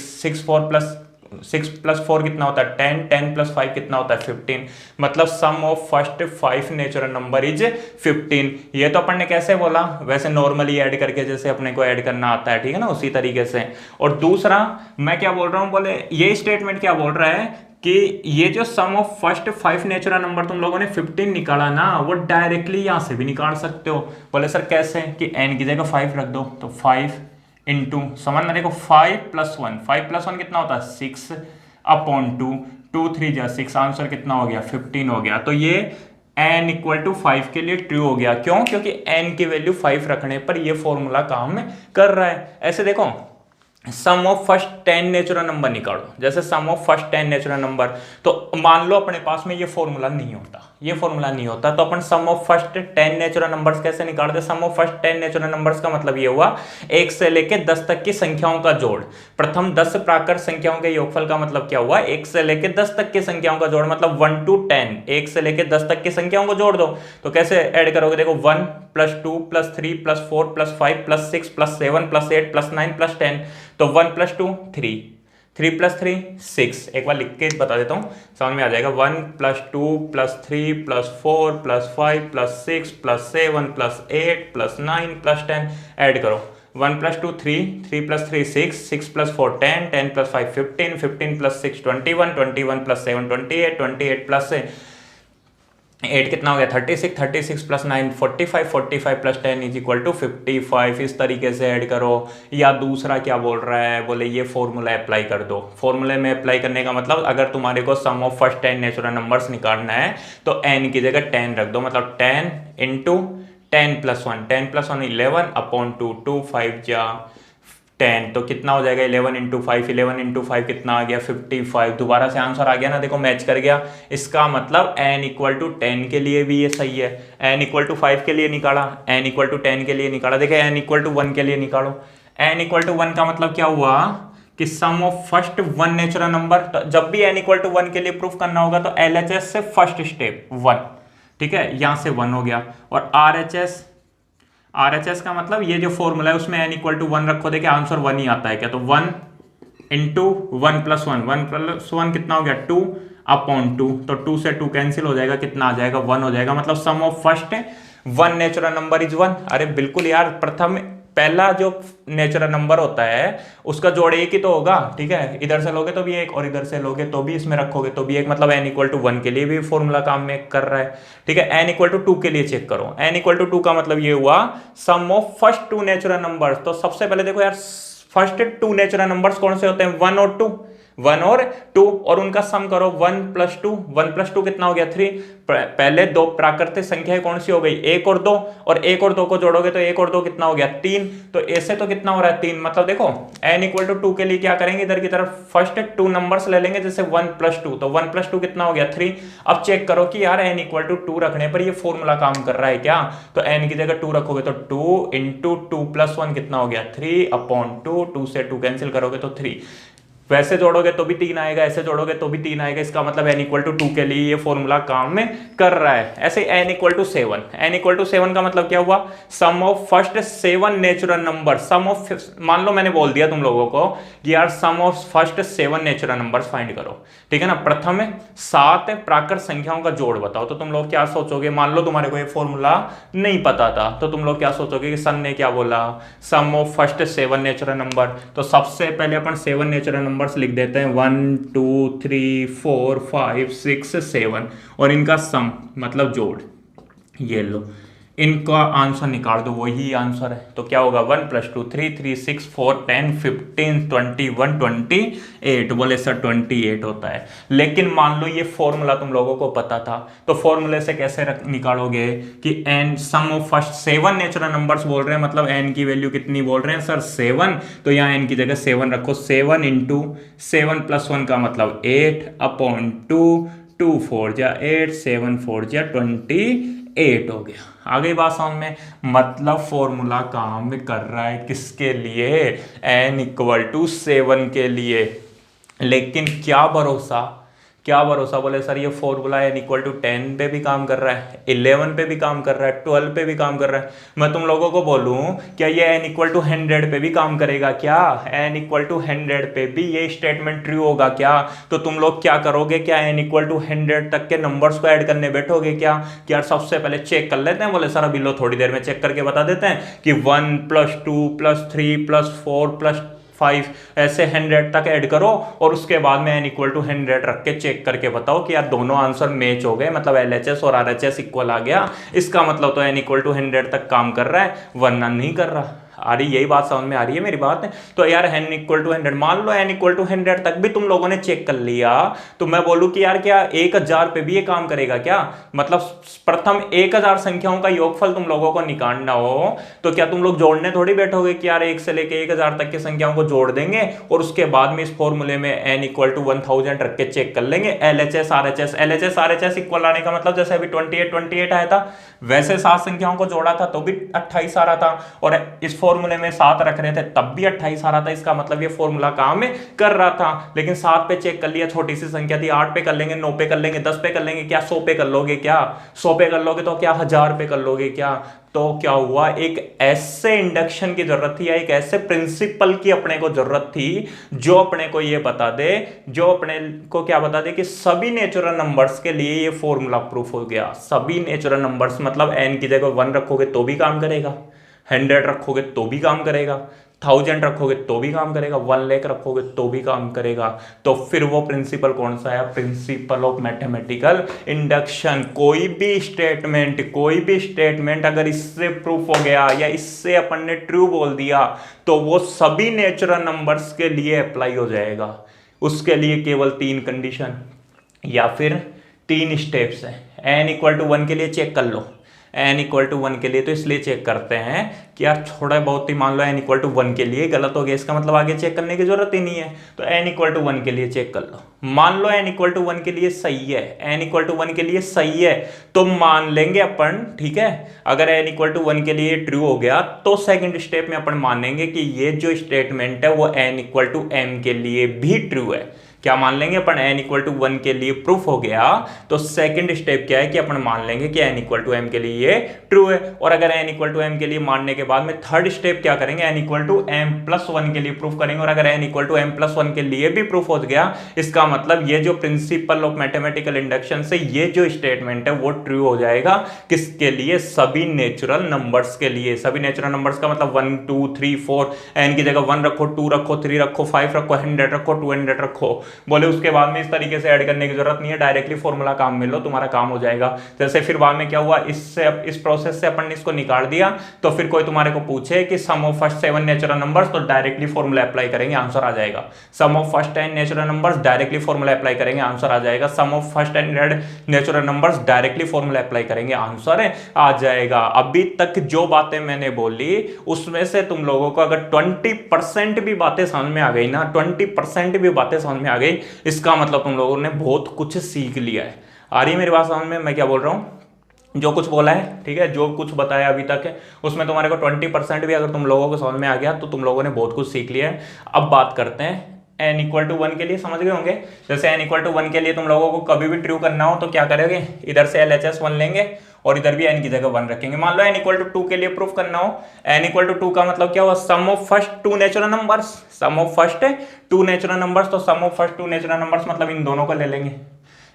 प्लस 4 कितना होता है 10 प्लस 5 कितना होता है 15। मतलब sum of first 5 natural number is 15। ये तो अपन ने कैसे बोला, वैसे नॉर्मली ऐड करके जैसे अपने को ऐड करना आता है, ठीक है ना, उसी तरीके से। और दूसरा मैं क्या बोल रहा हूँ, बोले ये स्टेटमेंट क्या बोल रहा है कि ये जो सम ऑफ फर्स्ट 5 नेचुरल नंबर तुम लोगों ने 15 निकाला ना, वो डायरेक्टली यहां से भी निकाल सकते हो। बोले सर कैसे, कि n की जगह 5 रख दो, तो 5 इंटू, समझना देखो 5 प्लस 1 कितना होता है 6 अपॉन 2 3 जा 6, आंसर कितना हो गया 15 हो गया। तो ये n इक्वल टू 5 के लिए ट्रू हो गया। क्यों? क्योंकि n की वैल्यू 5 रखने पर ये फॉर्मूला काम कर रहा है। ऐसे देखो sum of first 10 natural number निकालो, जैसे sum of first 10 natural number, तो मान लो अपने पास में ये फॉर्मूला नहीं होता, तो अपन सम ऑफ फर्स्ट 10 नेचुरल नंबर्स कैसे निकालते। सम ऑफ फर्स्ट 10 नेचुरल नंबर्स का मतलब ये हुआ 1 से लेके 10 तक की संख्याओं का जोड़। प्रथम 10 प्राकृत संख्याओं के योगफल का मतलब क्या हुआ, 1 से लेके 10 तक की संख्याओं का जोड़, मतलब 1 to 10, 1 से लेके 10 तक की संख्याओं को जोड़ दो। तो कैसे ऐड करोगे, देखो 1 plus 2 plus 3 plus 4 plus 5 plus 6 plus 7 plus 8 plus 9 plus 10। तो 1 प्लस 2 3 प्लस 3 6, एक बार लिख के बता देता हूँ समझ में आ जाएगा। 1 plus 2 plus 3 plus 4 plus 5 plus 6 plus 7 plus 8 plus 9 plus 10, add करो 1 plus 2 3 plus 3 6 plus 4 10 plus 5 15 plus 6 21 plus 7 28 plus 8 कितना हो गया 36, 36 plus 9 45, 45 plus 10 is equal to 55। इस तरीके से ऐड करो। या दूसरा क्या बोल रहा है, बोले ये फॉर्मूला अप्लाई कर दो। फॉर्मूले में अप्लाई करने का मतलब अगर तुम्हारे को सम ऑफ फर्स्ट 10 नेचुरल नंबर्स निकालना है तो n की जगह 10 रख दो, मतलब 10 इंटू 10 प्लस 1, 10 प्लस 1 11 अपॉन 2, 2 5 जा 10, तो कितना हो जाएगा 11 इंटू 5, 11 इंटू 5 कितना आ गया 55। दोबारा से आंसर आ गया ना, देखो मैच कर गया। इसका मतलब n इक्वल टू 10 के लिए भी ये सही है, n इक्वल टू 5 के लिए निकाला, n इक्वल टू 10 के लिए निकाला, देखिए n इक्वल टू 1 के लिए निकालो। n इक्वल टू 1 का मतलब क्या हुआ कि sum of first 1 natural number. तो जब भी n इक्वल टू 1 के लिए प्रूफ करना होगा तो LHS से फर्स्ट स्टेप 1, ठीक है, यहां से 1 हो गया। और RHS का मतलब ये जो फॉर्मूला है उसमें n इक्वल टू 1 रखो, देखिए आंसर 1 ही आता है क्या, तो 1 इंटू 1 प्लस 1, 1 प्लस 1 कितना हो गया 2 अपॉन 2, तो 2 से 2 कैंसिल हो जाएगा, कितना आ जाएगा 1 हो जाएगा। मतलब sum of first 1 natural number is 1। अरे बिल्कुल यार, प्रथम पहला जो नेचुरल नंबर होता है उसका जोड़ एक ही तो होगा, ठीक है, इधर से लोगे तो भी एक और इधर से लोगे तो भी इसमें रखोगे तो भी एक, मतलब n इक्वल टू 1 के लिए भी फॉर्मूला काम में कर रहा है, ठीक है। n इक्वल टू 2 के लिए चेक करो, n इक्वल टू 2 का मतलब ये हुआ sum of first 2 natural numbers. तो सबसे पहले देखो यार, फर्स्ट 2 नेचुरल नंबर्स कौन से होते हैं, 1 और 2, 1 और 2, और उनका सम करो 1 प्लस 2, 1 प्लस 2 कितना हो गया 3। पहले दो प्राकृतिक संख्याएं कौन सी हो गई, 1 और 2, और 1 और 2 को जोड़ोगे तो 1 और 2 कितना हो गया 3, तो ऐसे तो कितना हो रहा है 3। मतलब देखो n इक्वल टू 2 के लिए क्या करेंगे, इधर की तरफ फर्स्ट 2 नंबर्स ले लेंगे, जैसे 1 प्लस 2, तो 1 प्लस 2 कितना हो गया 3। अब चेक करो कि यार n इक्वल टू 2 रखने पर ये फॉर्मूला काम कर रहा है क्या, तो n की जगह 2 रखोगे तो 2 इंटू 2 प्लस 1 कितना हो गया 3 अपॉन 2, 2 से 2 कैंसिल करोगे तो 3, वैसे जोड़ोगे तो भी 3 आएगा, ऐसे जोड़ोगे तो भी 3 आएगा। इसका मतलब n इक्वल टू 2 के लिए ये फॉर्मूला काम में कर रहा है। ऐसे n equal to 7, n equal to 7 का मतलब क्या हुआ, sum of first 7 natural number, sum of, मान लो मैंने बोल दिया तुम लोगों को कि यार sum of first 7 natural numbers find करो, ठीक है ना। प्रथम 7 प्राकृत संख्याओं का जोड़ बताओ, तो तुम लोग क्या सोचोगे, मान लो तुम्हारे को ये फॉर्मूला नहीं पता था तो तुम लोग क्या सोचोगे कि सन ने क्या बोला, सम ऑफ फर्स्ट 7 नेचुरल नंबर। तो सबसे पहले अपन 7 नेचुरल नंबर्स लिख देते हैं, 1 2 3 4 5 6 7, और इनका सम मतलब जोड़, ये लो, इनका आंसर निकाल दो, वही आंसर है। तो क्या होगा 1 प्लस 2 3, 3 6 4 10 15 21 28, बोले सर 28 होता है। लेकिन मान लो ये फॉर्मूला तुम लोगों को पता था, तो फॉर्मूले से कैसे निकालोगे कि n sum of first 7 natural numbers बोल रहे हैं, मतलब n की वैल्यू कितनी बोल रहे हैं सर 7, तो यहाँ n की जगह 7 रखो, 7 इंटू 7 प्लस 1 का मतलब 8 अपॉन 2, 2 4 जा 8, 7 4 जा 28 हो गया। आ गई बात समझ में, मतलब फॉर्मूला काम कर रहा है किसके लिए, n इक्वल टू 7 के लिए। लेकिन क्या भरोसा, क्या भरोसा, बोले सर ये फॉर्मूला n इक्वल टू 10 पे भी काम कर रहा है, 11 पे भी काम कर रहा है, 12 पे भी काम कर रहा है। मैं तुम लोगों को बोलूं क्या ये n इक्वल टू 100 पे भी काम करेगा क्या, n इक्वल टू 100 पे भी ये स्टेटमेंट ट्रू होगा क्या, तो तुम लोग क्या करोगे, क्या n इक्वल टू 100 तक के नंबर्स को ऐड करने बैठोगे क्या, कि यार सबसे पहले चेक कर लेते हैं, बोले सर अभी लो थोड़ी देर में चेक करके बता देते हैं कि 1 प्लस 2 प्लस 3 प्लस 4 प्लस 5 ऐसे 100 तक ऐड करो, और उसके बाद में n इक्वल टू 100 रख के चेक करके बताओ कि यार दोनों आंसर मैच हो गए, मतलब LHS और RHS इक्वल आ गया। इसका मतलब तो n इक्वल टू 100 तक काम कर रहा है, वरना नहीं कर रहा। आ रही यही बात समझ में आ रही है मेरी बात है। तो यार n इक्वल टू 100, मान लो n इक्वल टू 100 तक भी तुम लोगों ने चेक कर लिया, तो मैं बोलूं कि यार क्या 1000 पे भी ये काम करेगा क्या, मतलब प्रथम 1000 संख्याओं का योगफल तुम लोगों को निकालना हो तो क्या तुम लोग जोड़ने थोड़ी बैठोगे कि यार 1 से लेके 1000 तक की संख्याओं को जोड़ देंगे और उसके बाद में इस फॉर्मूले में n इक्वल टू 1000 रख के चेक कर लेंगे। LHS RHS इक्वल आने का मतलब जैसे अभी 28 आया था, वैसे 7 संख्याओं को जोड़ा था तो भी 28 आ रहा था, और इस फॉर्मूले में 7 रख रहे थे तब भी 28 आ रहा था। इसका मतलब ये फॉर्मूला काम कर रहा था। लेकिन 7 पे चेक कर लिया, छोटी सी संख्या थी, 8 पे कर लेंगे, 9 पे कर लेंगे, 10 पे कर लेंगे, क्या 100 पे कर लोगे, क्या 100 पे कर लोगे तो क्या 1000 पे कर लोगे क्या। तो क्या हुआ, एक ऐसे इंडक्शन की जरूरत थी या एक ऐसे प्रिंसिपल की अपने को जरूरत थी जो अपने को ये बता दे, जो अपने को क्या बता दे कि सभी नेचुरल नंबर्स के लिए ये फॉर्मूला प्रूफ हो गया। सभी नेचुरल नंबर्स मतलब n की जगह 1 रखोगे तो भी काम करेगा, 100 रखोगे तो भी काम करेगा, 1000 रखोगे तो भी काम करेगा, 1 लाख रखोगे तो भी काम करेगा। तो फिर वो प्रिंसिपल कौन सा है? Principle of mathematical induction. कोई भी स्टेटमेंट अगर इससे प्रूफ हो गया या इससे अपन ने ट्रू बोल दिया तो वो सभी नेचुरल नंबर्स के लिए अप्लाई हो जाएगा। उसके लिए केवल 3 कंडीशन या फिर 3 स्टेप्स है। n इक्वल टू 1 के लिए चेक कर लो, n इक्वल टू 1 के लिए तो इसलिए चेक करते हैं कि यार थोड़ा बहुत ही मान लो n इक्वल टू 1 के लिए गलत हो गया, इसका मतलब आगे चेक करने की जरूरत ही नहीं है, तो n इक्वल टू 1 के लिए चेक कर लो। मान लो n इक्वल टू 1 के लिए सही है, n इक्वल टू 1 के लिए सही है तो मान लेंगे अपन, ठीक है। अगर n इक्वल टू 1 के लिए ट्रू हो गया तो सेकंड स्टेप में अपन मानेंगे कि ये जो स्टेटमेंट है वो n इक्वल टू m के लिए भी ट्रू है। क्या मान लेंगे अपन? n इक्वल टू 1 के लिए प्रूफ हो गया तो सेकंड स्टेप क्या है कि अपन मान लेंगे कि n इक्वल टू m के लिए ये ट्रू है। और अगर n इक्वल टू m के लिए मानने के बाद में थर्ड स्टेप क्या करेंगे? n equal to m plus 1 के लिए प्रूफ करेंगे। और अगर n equal to m plus 1 के लिए भी प्रूफ हो गया, इसका मतलब ये जो प्रिंसिपल ऑफ मैथमेटिकल इंडक्शन से ये जो स्टेटमेंट है वो ट्रू हो जाएगा। किसके लिए? सभी नेचुरल नंबर्स के लिए। सभी नेचुरल नंबर्स का मतलब 1 2 3 4, n की जगह 1 रखो, 2 रखो, 3 रखो, 5 रखो, 100 रखो, 200 रखो। बोले उसके बाद में इस तरीके से ऐड करने की जरूरत नहीं है, डायरेक्टली फॉर्मूला काम में लो, तुम्हारा काम हो जाएगा। जैसे फिर बाद में क्या हुआ, इससे इस प्रोसेस से अपन ने इसको निकाल दिया, तो फिर कोई तुम्हारे को पूछे कि sum of first 7 natural numbers, तो डायरेक्टली फॉर्मूला अप्लाई करेंगे, आंसर आ जाएगा। Sum of first 10 natural numbers, directly formula apply करेंगे, आंसर आ जाएगा। Sum of first 100 natural numbers, directly formula apply करेंगे, आंसर आ जाएगा। अभी तक जो बातें मैंने बोली उसमें से तुम लोगों को अगर 20% भी बातें समझ में आ गई ना, 20% भी बातें समझ में आ गई, इसका मतलब तुम लोगों ने बहुत कुछ सीख लिया है। आ रही है मेरी बात समझ में? मैं क्या बोल रहा हूँ, जो कुछ बोला है, ठीक है, जो कुछ बताया अभी तक है उसमें तुम्हारे को 20% भी अगर तुम लोगों को समझ में आ गया तो तुम लोगों ने बहुत कुछ सीख लिया है। अब बात करते हैं n इक्वल टू 1 के लिए, समझ गए होंगे। जैसे n इक्वल टू 1 के लिए तुम लोगों को कभी भी ट्रू करना हो तो क्या करोगे, इधर से LHS 1 लेंगे और इधर भी n की जगह 1 रखेंगे। मान लो n इक्वल टू 2 के लिए प्रूफ करना हो, n इक्वल टू 2 का मतलब क्या हुआ, sum of first 2 natural numbers, sum of first 2 natural numbers, तो sum of first 2 natural numbers मतलब इन दोनों को ले लेंगे।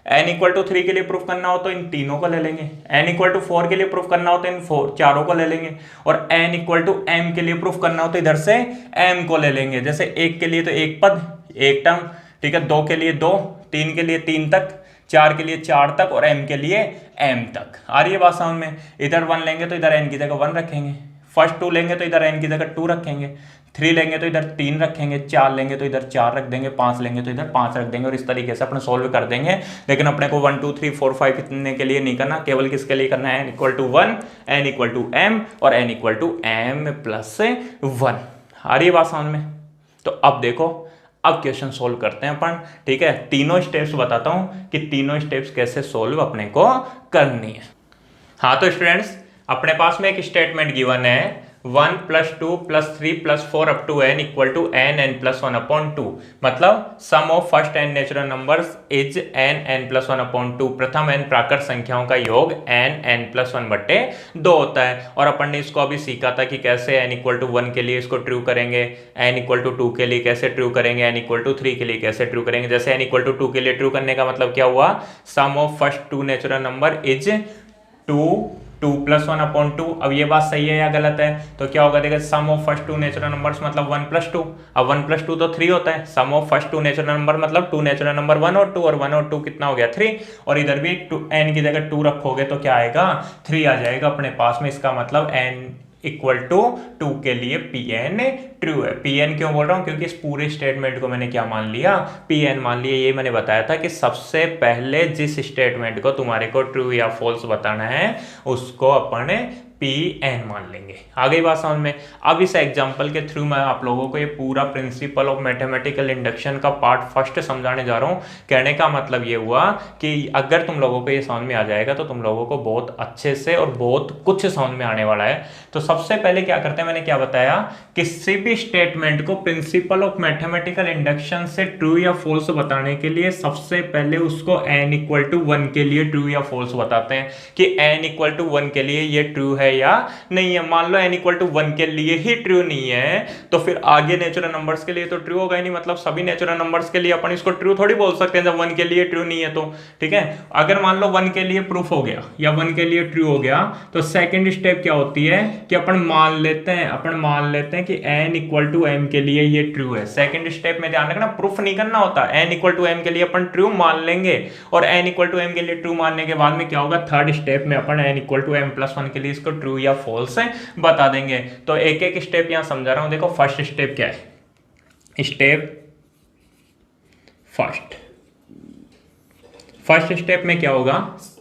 n इक्वल टू 3 के लिए प्रूफ करना हो तो इन तीनों को ले लेंगे। n इक्वल टू 4 के लिए प्रूफ करना हो तो इन चारों को ले लेंगे। और n इक्वल टू m के लिए प्रूफ करना हो तो इधर से m को ले लेंगे। जैसे 1 के लिए तो एक पद, एक टर्म, ठीक है, 2 के लिए 2, 3 के लिए 3 तक, 4 के लिए 4 तक और m के लिए m तक। आ रही है बात समझ में? इधर 1 लेंगे तो इधर n की जगह 1 रखेंगे, फर्स्ट 2 लेंगे तो इधर n की जगह 2 रखेंगे, 3 लेंगे तो इधर 3 रखेंगे, 4 लेंगे तो इधर 4 रख देंगे, 5 लेंगे तो इधर 5 रख देंगे और इस तरीके से अपने सोल्व कर देंगे। लेकिन अपने को 1 2 3 4 5 इतने के लिए नहीं करना, केवल किसके लिए करना है, n equal to 1, n equal to m और n equal to m plus 1। आ रही है बात समझ में? तो अब देखो, अब क्वेश्चन सोल्व करते हैं अपन, ठीक है। तीनों स्टेप्स बताता हूं कि तीनों स्टेप्स कैसे सोल्व अपने को करनी है। हाँ तो स्टूडेंट्स, अपने पास में एक स्टेटमेंट गिवन है 1 + 2 + 3 + 4 up to n equal to n + 1/2। मतलब sum of first n natural numbers is n + 1/2। प्रथम n प्राकृत संख्याओं का योग n + 1/2 होता है। और अपन ने इसको अभी सीखा था कि कैसे n = 1 के लिए इसको ट्रू करेंगे, n = 2 के लिए कैसे ट्रू करेंगे, n = 3 के लिए कैसे ट्रू करेंगे। जैसे n = 2 के लिए ट्रू करने का मतलब क्या हुआ, sum of first 2 natural number is 2 + 1/2। अब ये बात सही है या गलत है? तो क्या होगा, देखिए सम ऑफ फर्स्ट 2 नेचुरल नंबर्स मतलब 1 + 2। अब 1 + 2 तो 3 होता है। Sum of first 2 natural number मतलब 2 नेचुरल नंबर 1 और 2, और 1 और 2 कितना हो गया, 3। और इधर भी n की जगह 2 रखोगे तो क्या आएगा, 3 आ जाएगा अपने पास में। इसका मतलब n = 2 के लिए Pn ट्रू है। Pn क्यों बोल रहा हूँ, क्योंकि इस पूरे स्टेटमेंट को मैंने क्या मान लिया, Pn मान लिया। ये मैंने बताया था कि सबसे पहले जिस स्टेटमेंट को तुम्हारे को ट्रू या फॉल्स बताना है उसको अपन Pn मान लेंगे। आ गई बात समझ में? अब इस एग्जांपल के थ्रू मैं आप लोगों को ये पूरा प्रिंसिपल ऑफ मैथमेटिकल इंडक्शन का पार्ट फर्स्ट समझाने जा रहा हूँ। कहने का मतलब ये हुआ कि अगर तुम लोगों को ये समझ में आ जाएगा तो तुम लोगों को बहुत अच्छे से और बहुत कुछ समझ में आने वाला है। तो सबसे पहले क्या करते हैं, मैंने क्या बताया, किसी भी स्टेटमेंट को प्रिंसिपल ऑफ मैथमेटिकल इंडक्शन से ट्रू या फॉल्स बताने के लिए सबसे पहले उसको n = 1 के लिए ट्रू या फॉल्स बताते हैं कि n = 1 के लिए ये ट्रू है है या नहीं है। मान लो n इक्वल टू 1 के लिए ही ट्रू नहीं है तो फिर आगे नेचुरल नंबर्स के लिए तो ट्रू होगा ही नहीं। मतलब सभी नेचुरल नंबर्स के लिए अपन इसको ट्रू थोड़ी बोल सकते हैं जब 1 के लिए ट्रू नहीं है तो। ठीक है, अगर मान लो 1 के लिए प्रूफ हो गया या 1 के लिए ट्रू हो गया तो सेकंड स्टेप क्या होती है कि अपन मान लेते हैं कि n इक्वल टू m के लिए ये ट्रू है। सेकंड स्टेप में ध्यान रखना, प्रूफ नहीं करना होता, n इक्वल टू m के लिए अपन ट्रू मान लेंगे और n इक्वल टू m के लिए ट्रू मानने के बाद में क्या होगा, थर्ड स्टेप में अपन n equal to m plus 1 के लिए इसको ट्रू या फॉल्स बता देंगे। तो एक एक स्टेप यहां समझा रहा हूं। देखो फर्स्ट स्टेप क्या है, स्टेप फर्स्ट स्टेप में क्या होगा,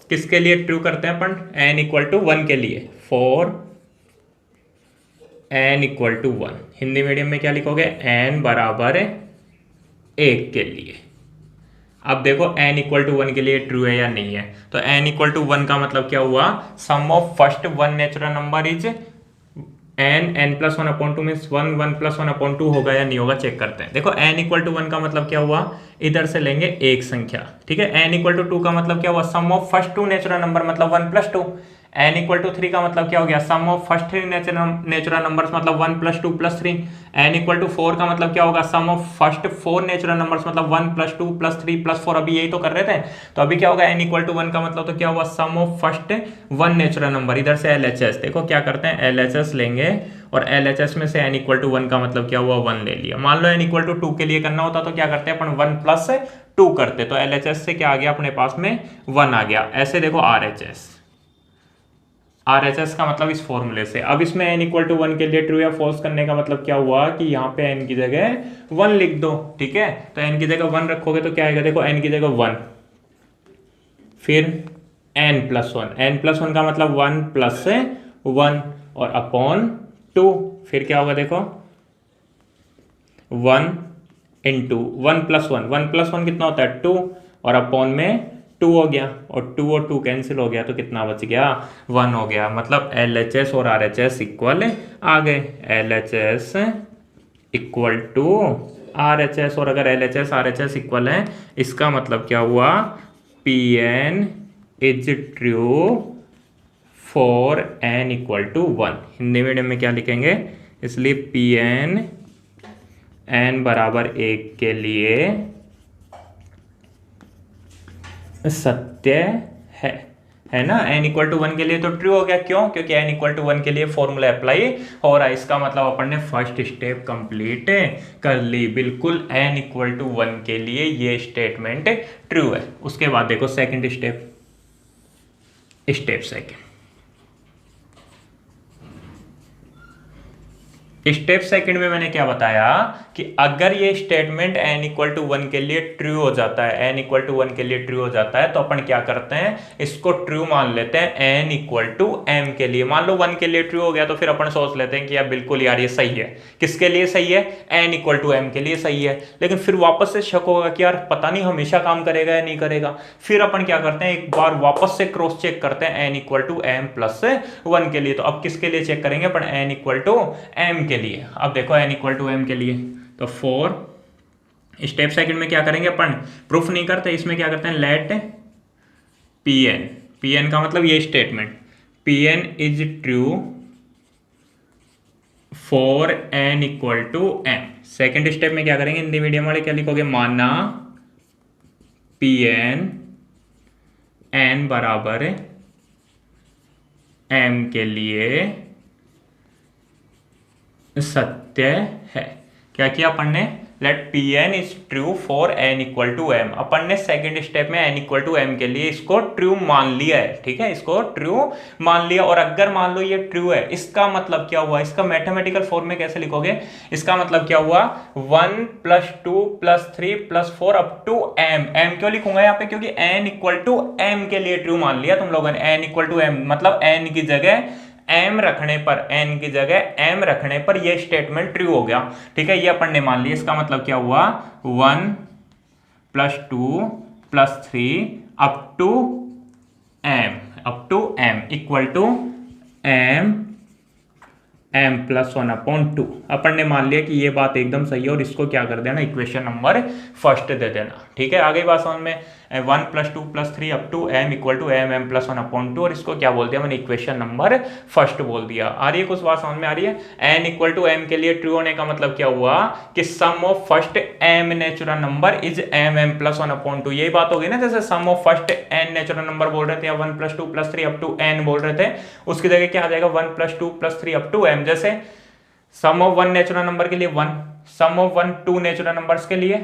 किसके लिए ट्रू करते हैं अपन, n इक्वल टू 1 के लिए, for n equal to 1। Hindi medium में क्या लिखोगे, n बराबर 1 के लिए। अब देखो n इक्वल टू 1 के लिए ट्रू है या नहीं है, तो n इक्वल टू 1 का मतलब क्या हुआ, sum of first one natural number is n plus 1 upon 2 means 1 plus 1 upon 2 होगा या नहीं होगा, चेक करते हैं। देखो n इक्वल टू 1 का मतलब क्या हुआ, इधर से लेंगे एक संख्या। ठीक है, n इक्वल टू 2 का मतलब क्या हुआ, sum of first two natural number मतलब 1 प्लस 2। n इक्वल टू 3 का मतलब क्या हो गया, sum of first three natural numbers मतलब 1 plus 2 plus 3। n equal to 4 का मतलब क्या होगा, sum of first 4 natural numbers मतलब 1 प्लस 2 प्लस 3 प्लस 4। अभी यही तो कर रहे थे, तो अभी क्या होगा, n इक्वल टू 1 का मतलब तो क्या हुआ, sum of first 1 natural number. इधर से LHS, देखो क्या करते हैं, LHS लेंगे और LHS में से n इक्वल टू 1 का मतलब क्या हुआ, 1 ले लिया। मान लो n इक्वल टू 2 के लिए करना होता तो क्या करते हैं अपन, 1 प्लस 2 करते, तो LHS से क्या आ गया अपने पास में 1 आ गया। ऐसे देखो RHS का मतलब इस फॉर्मूले से। अब इसमें n इक्वल टू 1 के लिए ट्रू या फॉल्स करने का मतलब क्या हुआ कि यहाँ पे n की जगह 1 लिख दो। ठीक है, तो n की जगह 1 रखोगे तो क्या आएगा, देखो n की जगह 1, फिर n प्लस 1, n प्लस 1 का मतलब 1 प्लस 1 और अपॉन 2, फिर क्या होगा, देखो 1 इंटू 1 प्लस 1 कितना होता है 2 और अपॉन में 2 हो गया और 2 कैंसिल हो गया तो कितना बच गया, 1 हो गया। मतलब LHS और RHS इक्वल आ गए, LHS इक्वल टू RHS। और अगर LHS RHS इक्वल है इसका मतलब क्या हुआ, PN is true for n equal to 1। Hindi medium में क्या लिखेंगे, इसलिए PN n बराबर 1 के लिए सत्य है ना। n इक्वल टू 1 के लिए तो ट्रू हो गया, क्यों, क्योंकि n इक्वल टू 1 के लिए फॉर्मूला अप्लाई हो रहा है। इसका मतलब अपन ने फर्स्ट स्टेप कंप्लीट कर ली। बिल्कुल n इक्वल टू 1 के लिए ये स्टेटमेंट ट्रू है। उसके बाद देखो सेकंड स्टेप सेकंड में मैंने क्या बताया कि अगर ये स्टेटमेंट n इक्वल टू 1 के लिए ट्रू हो जाता है, n इक्वल टू 1 के लिए ट्रू हो जाता है तो अपन क्या करते हैं, इसको ट्रू मान लेते हैं n इक्वल टू m के लिए। मान लो 1 के लिए ट्रू हो गया तो फिर अपन सोच लेते हैं कि यार बिल्कुल यार ये सही है। किसके लिए सही है, n इक्वल टू m के लिए सही है। लेकिन फिर वापस से शक होगा कि यार पता नहीं हमेशा काम करेगा या नहीं करेगा। फिर अपन क्या करते हैं, एक बार वापस से क्रॉस चेक करते हैं n equal to m plus 1 के लिए। तो अब किसके लिए चेक करेंगे अपन, n इक्वल टू m के लिए। अब देखो n इक्वल टू m के लिए तो 4 स्टेप सेकंड में क्या करेंगे अपन, प्रूफ नहीं करते, इसमें क्या करते हैं, लेट pn का मतलब ये statement, pn is true for n equal to m। Second step में क्या करेंगे, हिंदी मीडियम वाले क्या लिखोगे, माना pn n बराबर m के लिए सत्य है। क्या किया अपन ने, let pn is true for n equal to m। अपन ने सेकंड स्टेप में n इक्वल टू m के लिए इसको ट्रू मान लिया है। ठीक है, इसको ट्रू मान लिया। और अगर मान लो ये ट्रू है, इसका मतलब क्या हुआ, इसका मैथमेटिकल फॉर्म में कैसे लिखोगे, इसका मतलब क्या हुआ, 1 plus 2 plus 3 plus 4 up to m। m क्यों लिखूंगा यहाँ पे, क्योंकि n इक्वल टू m के लिए ट्रू मान लिया तुम लोगों ने। n इक्वल टू m मतलब n की जगह m रखने पर, n की जगह m रखने पर ये स्टेटमेंट ट्रू हो गया। ठीक है, ये अपन ने मान लिया। इसका मतलब क्या हुआ, 1 plus 2 plus 3 up to m equal to m plus 1 upon 2। अपन ने मान लिया कि ये बात एकदम सही है और इसको क्या कर देना, इक्वेशन नंबर फर्स्ट दे देना। ठीक है, आगे बात समझ में। 1+2+3 up to m equal to M M plus 1/2, और इसको क्या बोल दिया मैंने, इक्वेशन नंबर फर्स्ट बोल दिया। आ रही है कुछ बात समझ में आ रही है। n इक्वल टू m के लिए ट्रू होने का मतलब क्या हुआ कि sum of first m natural number is m m plus 1/2, यही बात होगी ना। जैसे sum of first n natural number बोल रहे थे, या 1+2+3 अप टू n बोल रहे थे, उसकी जगह क्या आ जाएगा 1+2+3 अप टू m। जैसे सम ऑफ 1 नेचुरल नंबर के लिए 1, सम ऑफ 2 नेचुरल नंबर्स के लिए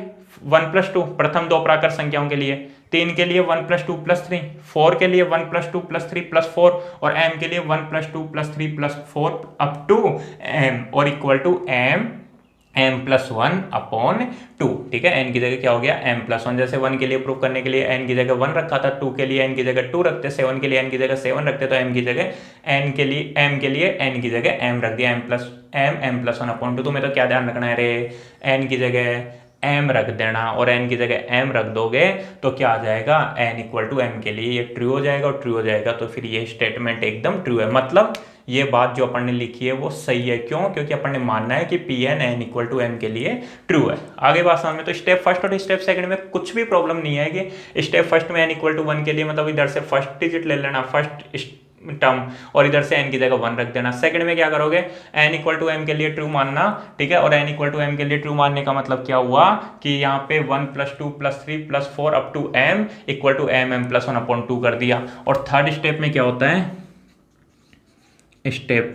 1+2 प्रथम दो प्राकृत संख्याओं के लिए, 3 के लिए 1+2+3, 4 के लिए 1+2+3+4, और m के लिए 1+2+3+4 अप टू m, और इक्वल टू m+1/2। ठीक है, n की जगह क्या हो गया m+1। जैसे 1 के लिए प्रूव करने के लिए n की जगह 1 रखा था, 2 के लिए n की जगह 2 रखते, 7 के लिए n की जगह 7 रखते, तो m की जगह n के लिए n की जगह m रख दिया, m+1/2। तुम्हें तो क्या ध्यान रखना है रे, n की जगह m रख देना, और n की जगह m रख दोगे तो क्या आ जाएगा, n इक्वल टू m के लिए ये ट्रू हो जाएगा, और ट्रू हो जाएगा तो फिर ये स्टेटमेंट एकदम ट्रू है। मतलब ये बात जो अपन ने लिखी है वो सही है। क्यों? क्योंकि अपन ने मानना है कि Pn n equal to m के लिए ट्रू है। आगे बात समझ में, तो स्टेप फर्स्ट और स्टेप सेकंड में कुछ भी प्रॉब्लम नहीं है कि स्टेप फर्स्ट में n इक्वल टू 1 के लिए मतलब इधर से फर्स्ट डिजिट ले लेना, फर्स्ट टर्म, और इधर से n की जगह 1 रख देना। सेकंड में क्या करोगे, n इक्वल टू m के लिए ट्रू मानना, ठीक है, और n इक्वल टू m के लिए ट्रू मानने का मतलब क्या हुआ कि यहाँ पे 1+2+3+4 up to m equal to m m+1/2 कर दिया। और थर्ड स्टेप में क्या होता है, स्टेप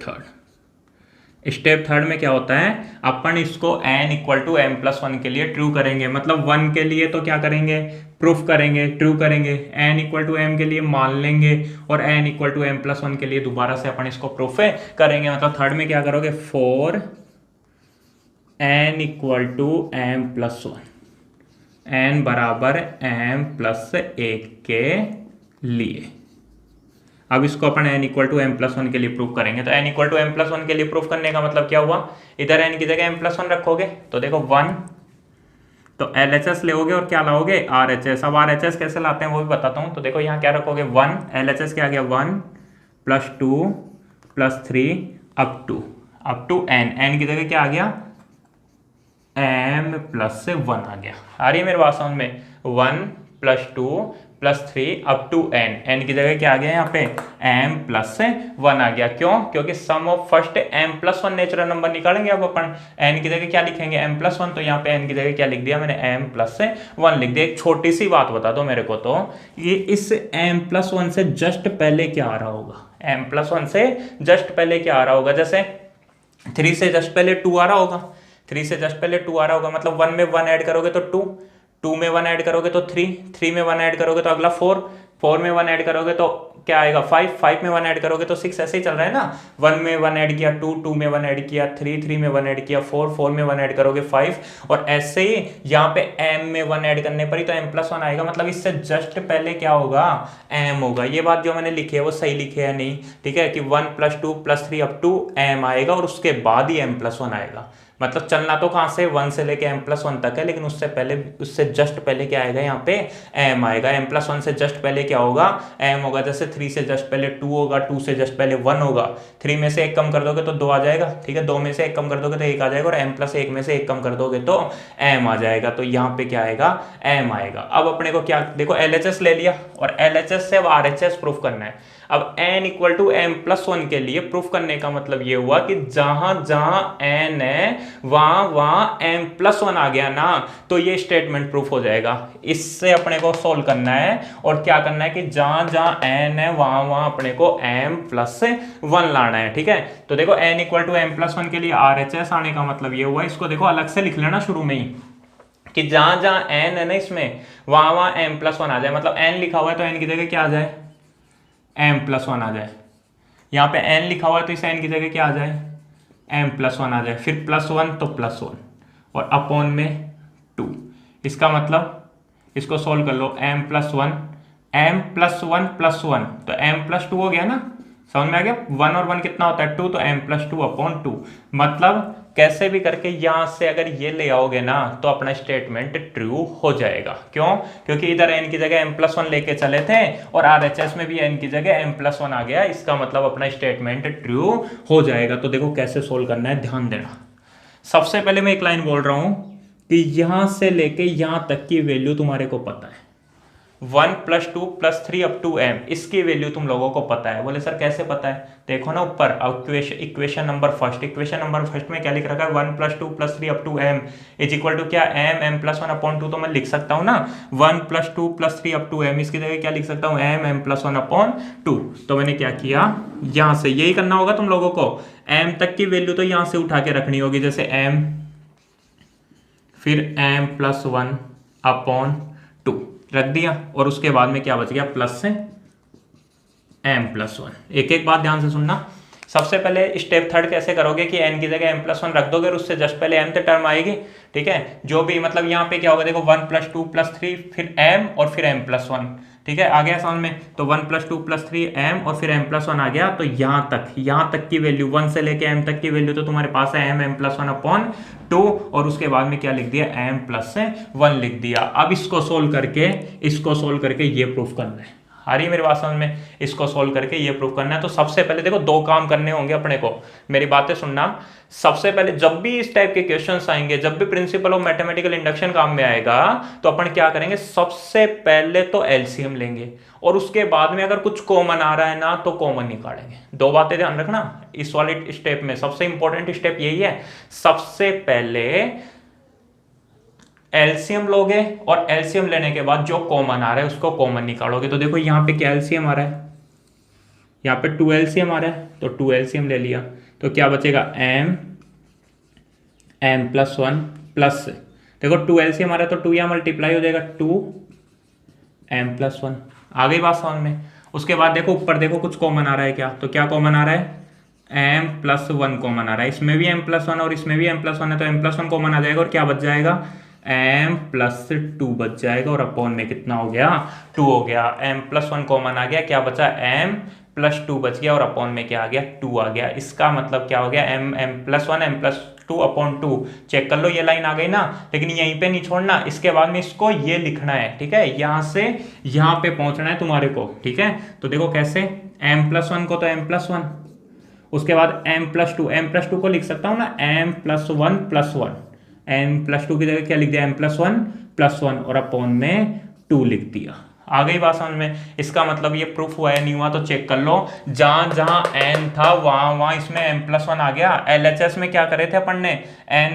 थर्ड में क्या होता है, अपन इसको n इक्वल टू m+1 के लिए ट्रू करेंगे। मतलब 1 के लिए तो क्या करेंगे, प्रूफ करेंगे, ट्रू करेंगे, n इक्वल टू m के लिए मान लेंगे, और n इक्वल टू m+1 के लिए दोबारा से अपन इसको प्रूफ करेंगे। मतलब थर्ड में क्या करोगे, for n equal to m+1, n बराबर m+1 के लिए। अब इसको अपन n इक्वल टू m+1 के लिए प्रूफ करेंगे। तो n इक्वल टू m+1 के लिए प्रूफ करने का मतलब क्या हुआ, इधर n की जगह m+1 रखोगे तो देखो 1, तो LHS लोगे और क्या लाओगे, RHS। अब RHS कैसे लाते हैं वो भी बताता हूँ। तो देखो यहाँ क्या रखोगे 1, LHS क्या आ गया 1+2+3 अप टू n की जगह क्या आ गया m+1 आ गया। आ रही है मेरे बात समझ में, 1+2+3 अप टू n की जगह क्या आ गया यहाँ पे m+1 आ गया। क्यों? क्योंकि sum of first m+1 natural number निकालेंगे। अब अपन n की जगह क्या लिखेंगे m+1, तो यहाँ पे n की जगह क्या लिख दिया मैंने m+1 लिख दिया। एक छोटी सी बात बता दो मेरे को, तो ये इस m+1 से जस्ट पहले क्या आ रहा होगा, m+1 से जस्ट पहले क्या आ रहा होगा, जैसे 3 से जस्ट पहले 2 आ रहा होगा, 3 से जस्ट पहले 2 आ रहा होगा, मतलब 1 में 1 ऐड करोगे तो 2, 2 में 1 ऐड करोगे तो 3, 3 में 1 ऐड करोगे तो अगला 4, 4 में 1 ऐड करोगे तो क्या आएगा 5, 5 में 1 ऐड करोगे तो 6, ऐसे ही चल रहा है ना। 1 में 1 ऐड किया 2, 2 में 1 ऐड किया 3, 3 में 1 ऐड किया 4, 4 में 1 ऐड करोगे 5, और ऐसे ही यहाँ पे m में 1 ऐड करने पर ही तो m+1 आएगा। मतलब इससे जस्ट पहले क्या होगा, m होगा। ये बात जो मैंने लिखी है वो सही लिखी है नहीं, ठीक है, कि 1+2+3 अप टू m आएगा और उसके बाद ही m+1 आएगा। मतलब चलना तो कहाँ से 1 से लेके m+1 तक है, लेकिन उससे पहले, उससे जस्ट पहले क्या आएगा यहाँ पे m आएगा। m+1 से जस्ट पहले क्या होगा, m होगा। जैसे 3 से जस्ट पहले 2 होगा, 2 से जस्ट पहले 1 होगा, 3 में से 1 कम कर दोगे तो 2 आ जाएगा, ठीक है, 2 में से 1 कम कर दोगे तो 1 आ जाएगा, और m+1 में से 1 कम कर दोगे तो m आ जाएगा। तो यहाँ पे क्या आएगा, m आएगा। अब अपने को क्या, देखो LHS ले लिया, और LHS से अब RHS प्रूफ करना है। अब n इक्वल टू m+1 के लिए प्रूफ करने का मतलब ये हुआ कि जहां जहां n है वहां m+1 आ गया ना, तो ये स्टेटमेंट प्रूफ हो जाएगा। इससे अपने को सोल्व करना है, और क्या करना है कि जहां जहां n है वहां अपने को m+1 लाना है, ठीक है। तो देखो n इक्वल टू m+1 के लिए RHS आने का मतलब ये हुआ, इसको देखो अलग से लिख लेना शुरू में ही, कि जहां जहां n है ना इसमें वहां m+1 आ जाए। मतलब n लिखा हुआ है तो n की जगह क्या आ जाए, m+1 आ जाए। यहाँ पे n लिखा हुआ है तो इस n की जगह क्या आ जाए, m+1 आ जाए। फिर +1 तो +1 और अपॉन में 2। इसका मतलब इसको सोल्व कर लो, m+1 तो m+2 हो गया ना, समझ में आ गया। 1 और 1 कितना होता है 2, तो m+2/2। मतलब कैसे भी करके यहां से अगर ये ले आओगे ना तो अपना स्टेटमेंट ट्रू हो जाएगा। क्यों? क्योंकि इधर n की जगह m+1 लेके चले थे, और RHS में भी n की जगह m+1 आ गया। इसका मतलब अपना स्टेटमेंट ट्रू हो जाएगा। तो देखो कैसे सोल्व करना है, ध्यान देना। सबसे पहले मैं एक लाइन बोल रहा हूं कि यहां से लेके यहां तक की वैल्यू तुम्हारे को पता है, 1 + 2 + 3 अप टू m, इसकी वैल्यू तुम लोगों को पता है। बोले सर कैसे पता है? देखो ना ऊपर इक्वेशन नंबर फर्स्ट में क्या लिख रखा है, 1 + 2 + 3 up to m is equal to क्या, m + 1 अपॉन 2। तो मैं लिख सकता हूँ ना 1 + 2 + 3 अप टू m, इसकी जगह क्या लिख सकता हूँ, m + 1 अपॉन 2। तो मैंने क्या किया, यहां से यही करना होगा तुम लोगों को, m तक की वैल्यू तो यहां से उठा के रखनी होगी, जैसे m फिर m + 1 अपॉन 2 रख दिया, और उसके बाद में क्या बच गया, प्लस से m + 1। एक एक बात ध्यान से सुनना। सबसे पहले स्टेप थर्ड कैसे करोगे कि n की जगह m + 1 रख दोगे और उससे जस्ट पहले m टर्म आएगी, ठीक है। जो भी मतलब यहाँ पे क्या होगा, देखो 1 + 2 + 3 फिर m और फिर m + 1, ठीक है। आ गया समझ में? तो 1 + 2 + 3 m और फिर m + 1 आ गया। तो यहाँ तक की वैल्यू 1 से लेके m तक की वैल्यू तो तुम्हारे पास है m + 1 अपॉन 2, और उसके बाद में क्या लिख दिया, m + 1 लिख दिया। अब इसको सोल्व करके ये प्रूफ करना है। आ रही मेरी बात समझ में? इसको सोल्व करके ये प्रूव करना है। तो सबसे पहले देखो 2 काम करने होंगे अपने को, मेरी बातें सुनना। सबसे पहले जब भी इस टाइप के क्वेश्चंस आएंगे, जब भी प्रिंसिपल ऑफ मैथमेटिकल इंडक्शन काम में आएगा, तो अपन क्या करेंगे, सबसे पहले तो एलसीएम लेंगे, और उसके बाद में अगर कुछ कॉमन आ रहा है ना तो कॉमन निकालेंगे। 2 बातें ध्यान रखना इस वाले स्टेप में, सबसे इंपॉर्टेंट स्टेप यही है। सबसे पहले एलसीएम लोगे, और एलसीएम लेने के बाद जो कॉमन आ रहा है उसको कॉमन निकालोगे। तो देखो यहाँ पे क्या एलसीएम आ रहा है, यहाँ पे 2 एलसीएम आ रहा है, तो 2 एलसीएम ले लिया। तो क्या बचेगा, m + 1 प्लस, देखो 2 एलसीएम आ रहा है तो 2 यहाँ मल्टीप्लाई हो जाएगा, 2m + 1। आ गई बात समझ में? उसके बाद देखो ऊपर देखो कुछ कॉमन आ रहा है क्या, तो क्या कॉमन आ रहा है, m + 1 कॉमन आ रहा है। इसमें भी m + 1 और इसमें भी m + 1 है, तो m + 1 कॉमन आ जाएगा, और क्या बच जाएगा, m + 2 बच जाएगा, और अपॉन में कितना हो गया, 2 हो गया। m + 1 कॉमन आ गया, क्या बचा, m + 2 बच गया, और अपॉन में क्या आ गया, 2 आ गया। इसका मतलब क्या हो गया, m + 1 m + 2 अपॉन 2। चेक कर लो, ये लाइन आ गई ना, लेकिन यहीं पे नहीं छोड़ना, इसके बाद में इसको ये लिखना है, ठीक है। यहां से यहां पे पहुंचना है तुम्हारे को, ठीक है। तो देखो कैसे, m + 1 को तो m + 1, उसके बाद m + 2 को लिख सकता हूं ना m + 1 + 1, m + 2 की जगह क्या लिख दिया, m + 1 + 1, और अपॉन में 2 लिख दिया। आ गई बात समझ में? इसका मतलब ये प्रूफ हुआ है नहीं हुआ तो चेक कर लो। जहां जहां n था वहां इसमें m + 1 आ गया। एलएचएस में क्या करे थे अपन ने, n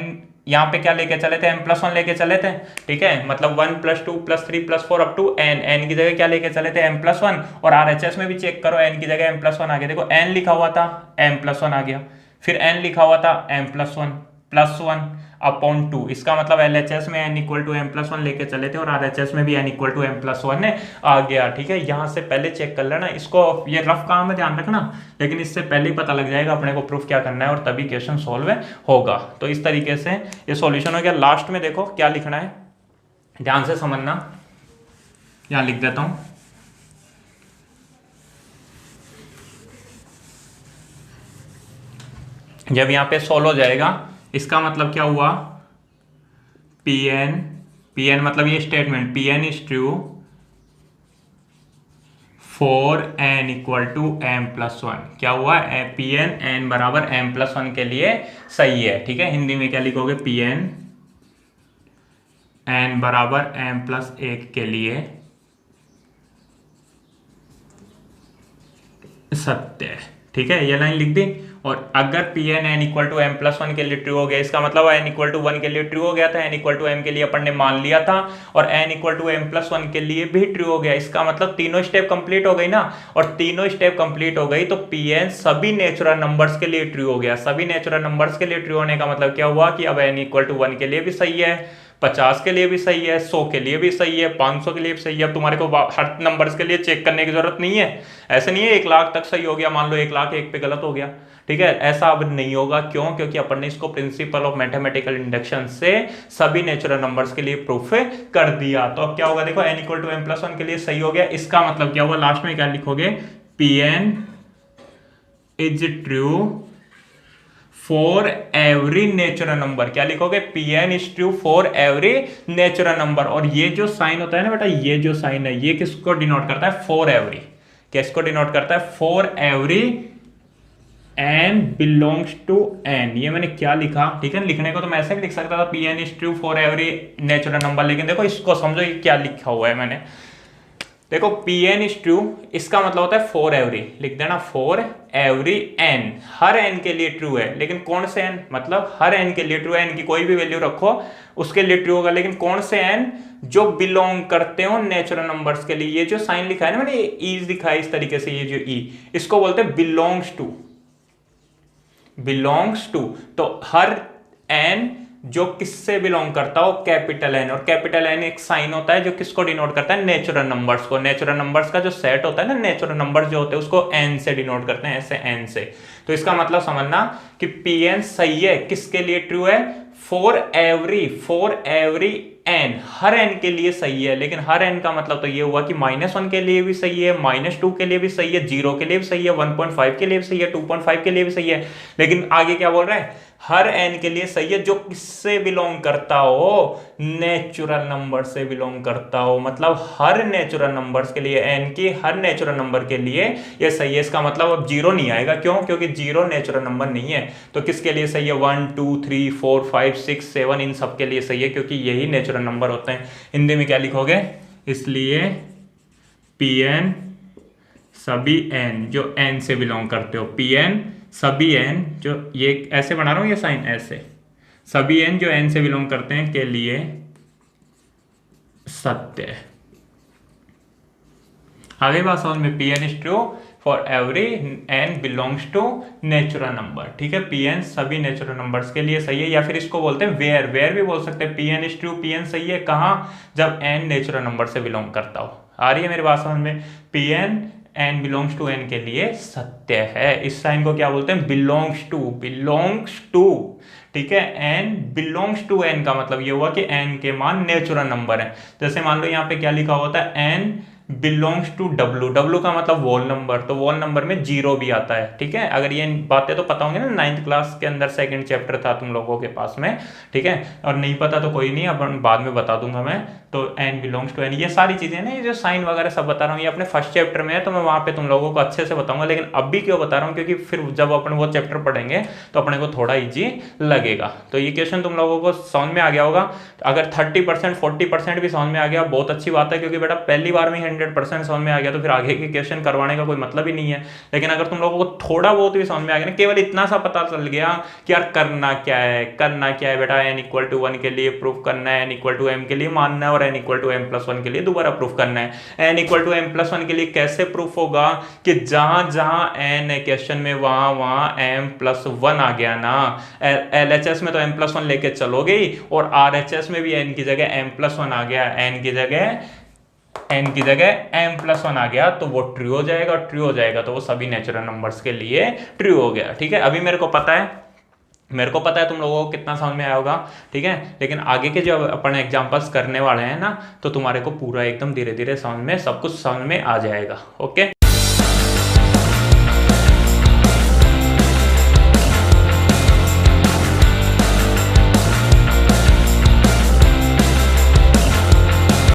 यहाँ पे क्या लेके चले थे, m + 1 लेके चले थे, ठीक है। मतलब 1 + 2 + 3 + 4 अप टू n की जगह क्या लेके चले थे, m + 1। और आरएचएस में भी चेक करो, n की जगह m + 1 आ गया। देखो n लिखा हुआ था, m + 1 आ गया, फिर n लिखा हुआ था, m + 1 + 1 अपॉन 2। इसका मतलब एलएचएस में n = m + 1 लेके चले थे, और आरएचएस में भी n = m + 1 आ गया, ठीक है। यहां से पहले चेक कर लेना इसको, ये रफ काम है ध्यान रखना, लेकिन इससे पहले ही पता लग जाएगा अपने को प्रूफ क्या करना है, और तभी क्वेश्चन सॉल्व होगा। तो इस तरीके से ये सॉल्यूशन हो गया। लास्ट में देखो क्या लिखना है, ध्यान से समझना, यहां लिख देता हूं। जब यहां पे सोल्व हो जाएगा, इसका मतलब क्या हुआ, Pn मतलब ये statement, Pn is true for n = m + 1। क्या हुआ, Pn n बराबर m + 1 के लिए सही है, ठीक है। हिंदी में क्या लिखोगे, Pn n बराबर m + 1 के लिए सत्य है, ठीक है। ये लाइन लिख दी। और अगर Pn n = m + 1 के लिए ट्रू हो गया, इसका मतलब n = 1 के लिए ट्रू हो गया था, n = m के लिए अपन ने मान लिया था, और n = m + 1 के लिए भी ट्रू हो गया। इसका मतलब तीनों स्टेप कंप्लीट हो गई ना, और तीनों स्टेप कंप्लीट हो गई तो Pn सभी नेचुरल नंबर्स के लिए ट्रू हो गया। सभी नेचुरल नंबर्स के लिए ट्रू होने का मतलब क्या हुआ कि अब n = 1 के लिए भी सही है, 50 के लिए भी सही है, 100 के लिए भी सही है, 500 के लिए भी सही है। अब तुम्हारे को हर नंबर्स के लिए चेक करने की जरूरत नहीं है। ऐसे नहीं है 1 लाख तक सही हो गया, मान लो 1,01,000 पे गलत हो गया, ठीक है। ऐसा अब नहीं होगा, क्यों? क्योंकि अपन ने इसको प्रिंसिपल ऑफ मैथमेटिकल इंडक्शन से सभी नेचुरल नंबर्स के लिए प्रूफ कर दिया। तो अब क्या होगा, देखो n = m + 1 के लिए सही हो गया। इसका मतलब क्या हुआ, लास्ट में क्या लिखोगे, Pn is true for every natural number. क्या लिखोगे, Pn is true for every natural number. और ये जो साइन होता है ना बेटा, ये जो साइन है ये किसको डिनोट करता है, फॉर एवरी। किसको डिनोट करता है, for every n belongs to n। ये मैंने क्या लिखा, ठीक है। लिखने को तो मैं ऐसे भी लिख सकता था, Pn is true for every natural number, लेकिन देखो इसको समझो ये क्या लिखा हुआ है मैंने। देखो Pn इज ट्रू, इसका मतलब होता है फॉर एवरी, लिख देना for every n, her n के लिए ट्रू है। लेकिन कौन से n, मतलब हर n के लिए ट्रू है, n की कोई भी वैल्यू रखो उसके लिए ट्रू होगा। लेकिन कौन से n, जो बिलोंग करते हो नेचुरल नंबर्स के लिए। ये जो साइन लिखा है ना मैंने, ई लिखा है इस तरीके से, ये जो ई, इसको बोलते हैं बिलोंग्स टू, बिलोंग्स टू। तो हर n जो किससे बिलोंग करता हो, कैपिटल एन, और कैपिटल एन एक साइन होता है जो किसको डिनोट करता है, नेचुरल नंबर्स को। नेचुरल नंबर्स का जो सेट होता है ना, नेचुरल नंबर्स जो होते हैं उसको एन से डिनोट करते हैं, ऐसे एन से। तो इसका मतलब समझना कि Pn सही है, किसके लिए ट्रू है, फॉर एवरी एन, हर एन के लिए सही है। लेकिन हर एन का मतलब तो ये हुआ कि -1 के लिए भी सही है, -2 के लिए भी सही है, 0 के लिए भी सही है, 1.5 के लिए भी सही है, 2.5 के लिए भी सही है। लेकिन आगे क्या बोल रहे हैं, हर एन के लिए सही है जो किससे बिलोंग करता हो, नेचुरल नंबर से बिलोंग करता हो। मतलब हर नेचुरल नंबर्स के लिए, एन की हर नेचुरल नंबर के लिए ये सही है। इसका मतलब अब 0 नहीं आएगा, क्यों, क्योंकि 0 नेचुरल नंबर नहीं है। तो किसके लिए सही है, 1 2 3 4 5 6 7 इन सब के लिए सही है, क्योंकि यही नेचुरल नंबर होते हैं। हिंदी में क्या लिखोगे, इसलिए Pn सभी n जो n से बिलोंग करते हो, Pn सभी n जो, ये ऐसे बना रहा हूं ये साइन, ऐसे सभी n जो n से बिलोंग करते हैं के लिए सत्य है। आगे बात समझ में, Pn is true for every n belongs to natural number. ठीक है, Pn सभी नेचुरल नंबर्स के लिए सही है, या फिर इसको बोलते हैं वेयर भी बोल सकते हैं। Pn इज ट्रू, Pn सही है कहाँ, जब n नेचुरल नंबर से बिलोंग करता हो। आ रही है मेरी बात समझ में, Pn n belongs to n के लिए सत्य है। इस साइन को क्या बोलते हैं, बिलोंग्स टू। ठीक है, n बिलोंग्स टू n का मतलब ये हुआ कि n के मान नेचुरल नंबर है। जैसे मान लो यहाँ पे क्या लिखा होता है, n बिलोंग्स टू w का मतलब वोल नंबर, तो वोल नंबर में 0 भी आता है। ठीक है, अगर ये बातें तो पता होंगे ना, 9th क्लास के अंदर सेकंड चैप्टर था तुम लोगों के पास में। ठीक है, और नहीं पता तो कोई नहीं, अपन बाद में बता दूंगा मैं। तो n बिलोंग्स टू n, ये सारी चीजें ना, ये जो साइन वगैरह सब बता रहा हूँ, ये अपने फर्स्ट चैप्टर में है, तो मैं वहां पे तुम लोगों को अच्छे से बताऊंगा। लेकिन अभी क्यों बता रहा हूँ, क्योंकि फिर जब अपन वो चैप्टर पढ़ेंगे तो अपने को थोड़ा ईजी लगेगा। तो ये क्वेश्चन तुम लोगों को समझ में आ गया होगा। अगर 30% 40% भी समझ में आ गया, बहुत अच्छी बात है, क्योंकि बेटा पहली बार में 100% समझ में आ गया तो फिर आगे के क्वेश्चन करवाने का कोई मतलब ही नहीं है। लेकिन अगर तुम लोगों को थोड़ा बहुत भी समझ में आ गया ना, केवल इतना सा पता चल गया कि यार करना क्या है बेटा, n = 1 के लिए प्रूफ करना है, n = m के लिए मानना है, और n = m+1 के लिए दोबारा प्रूफ करना है। n = m+1 के लिए कैसे प्रूफ होगा, कि जहां जहां n है क्वेश्चन में वहां m+1 आ गया ना। LHS में तो m+1 लेके चलोगे ही, और RHS में भी n की जगह m+1 आ गया, n की जगह m+1 आ गया, तो वो ट्रू हो जाएगा, और ट्रू हो जाएगा तो वो सभी नेचुरल नंबर्स के लिए ट्रू हो गया। ठीक है, अभी मेरे को पता है तुम लोगों को कितना समझ में आया होगा। ठीक है, लेकिन आगे के जो अपन एग्जांपल्स करने वाले हैं ना, तो तुम्हारे को पूरा एकदम धीरे धीरे समझ में, सब कुछ समझ में आ जाएगा। ओके।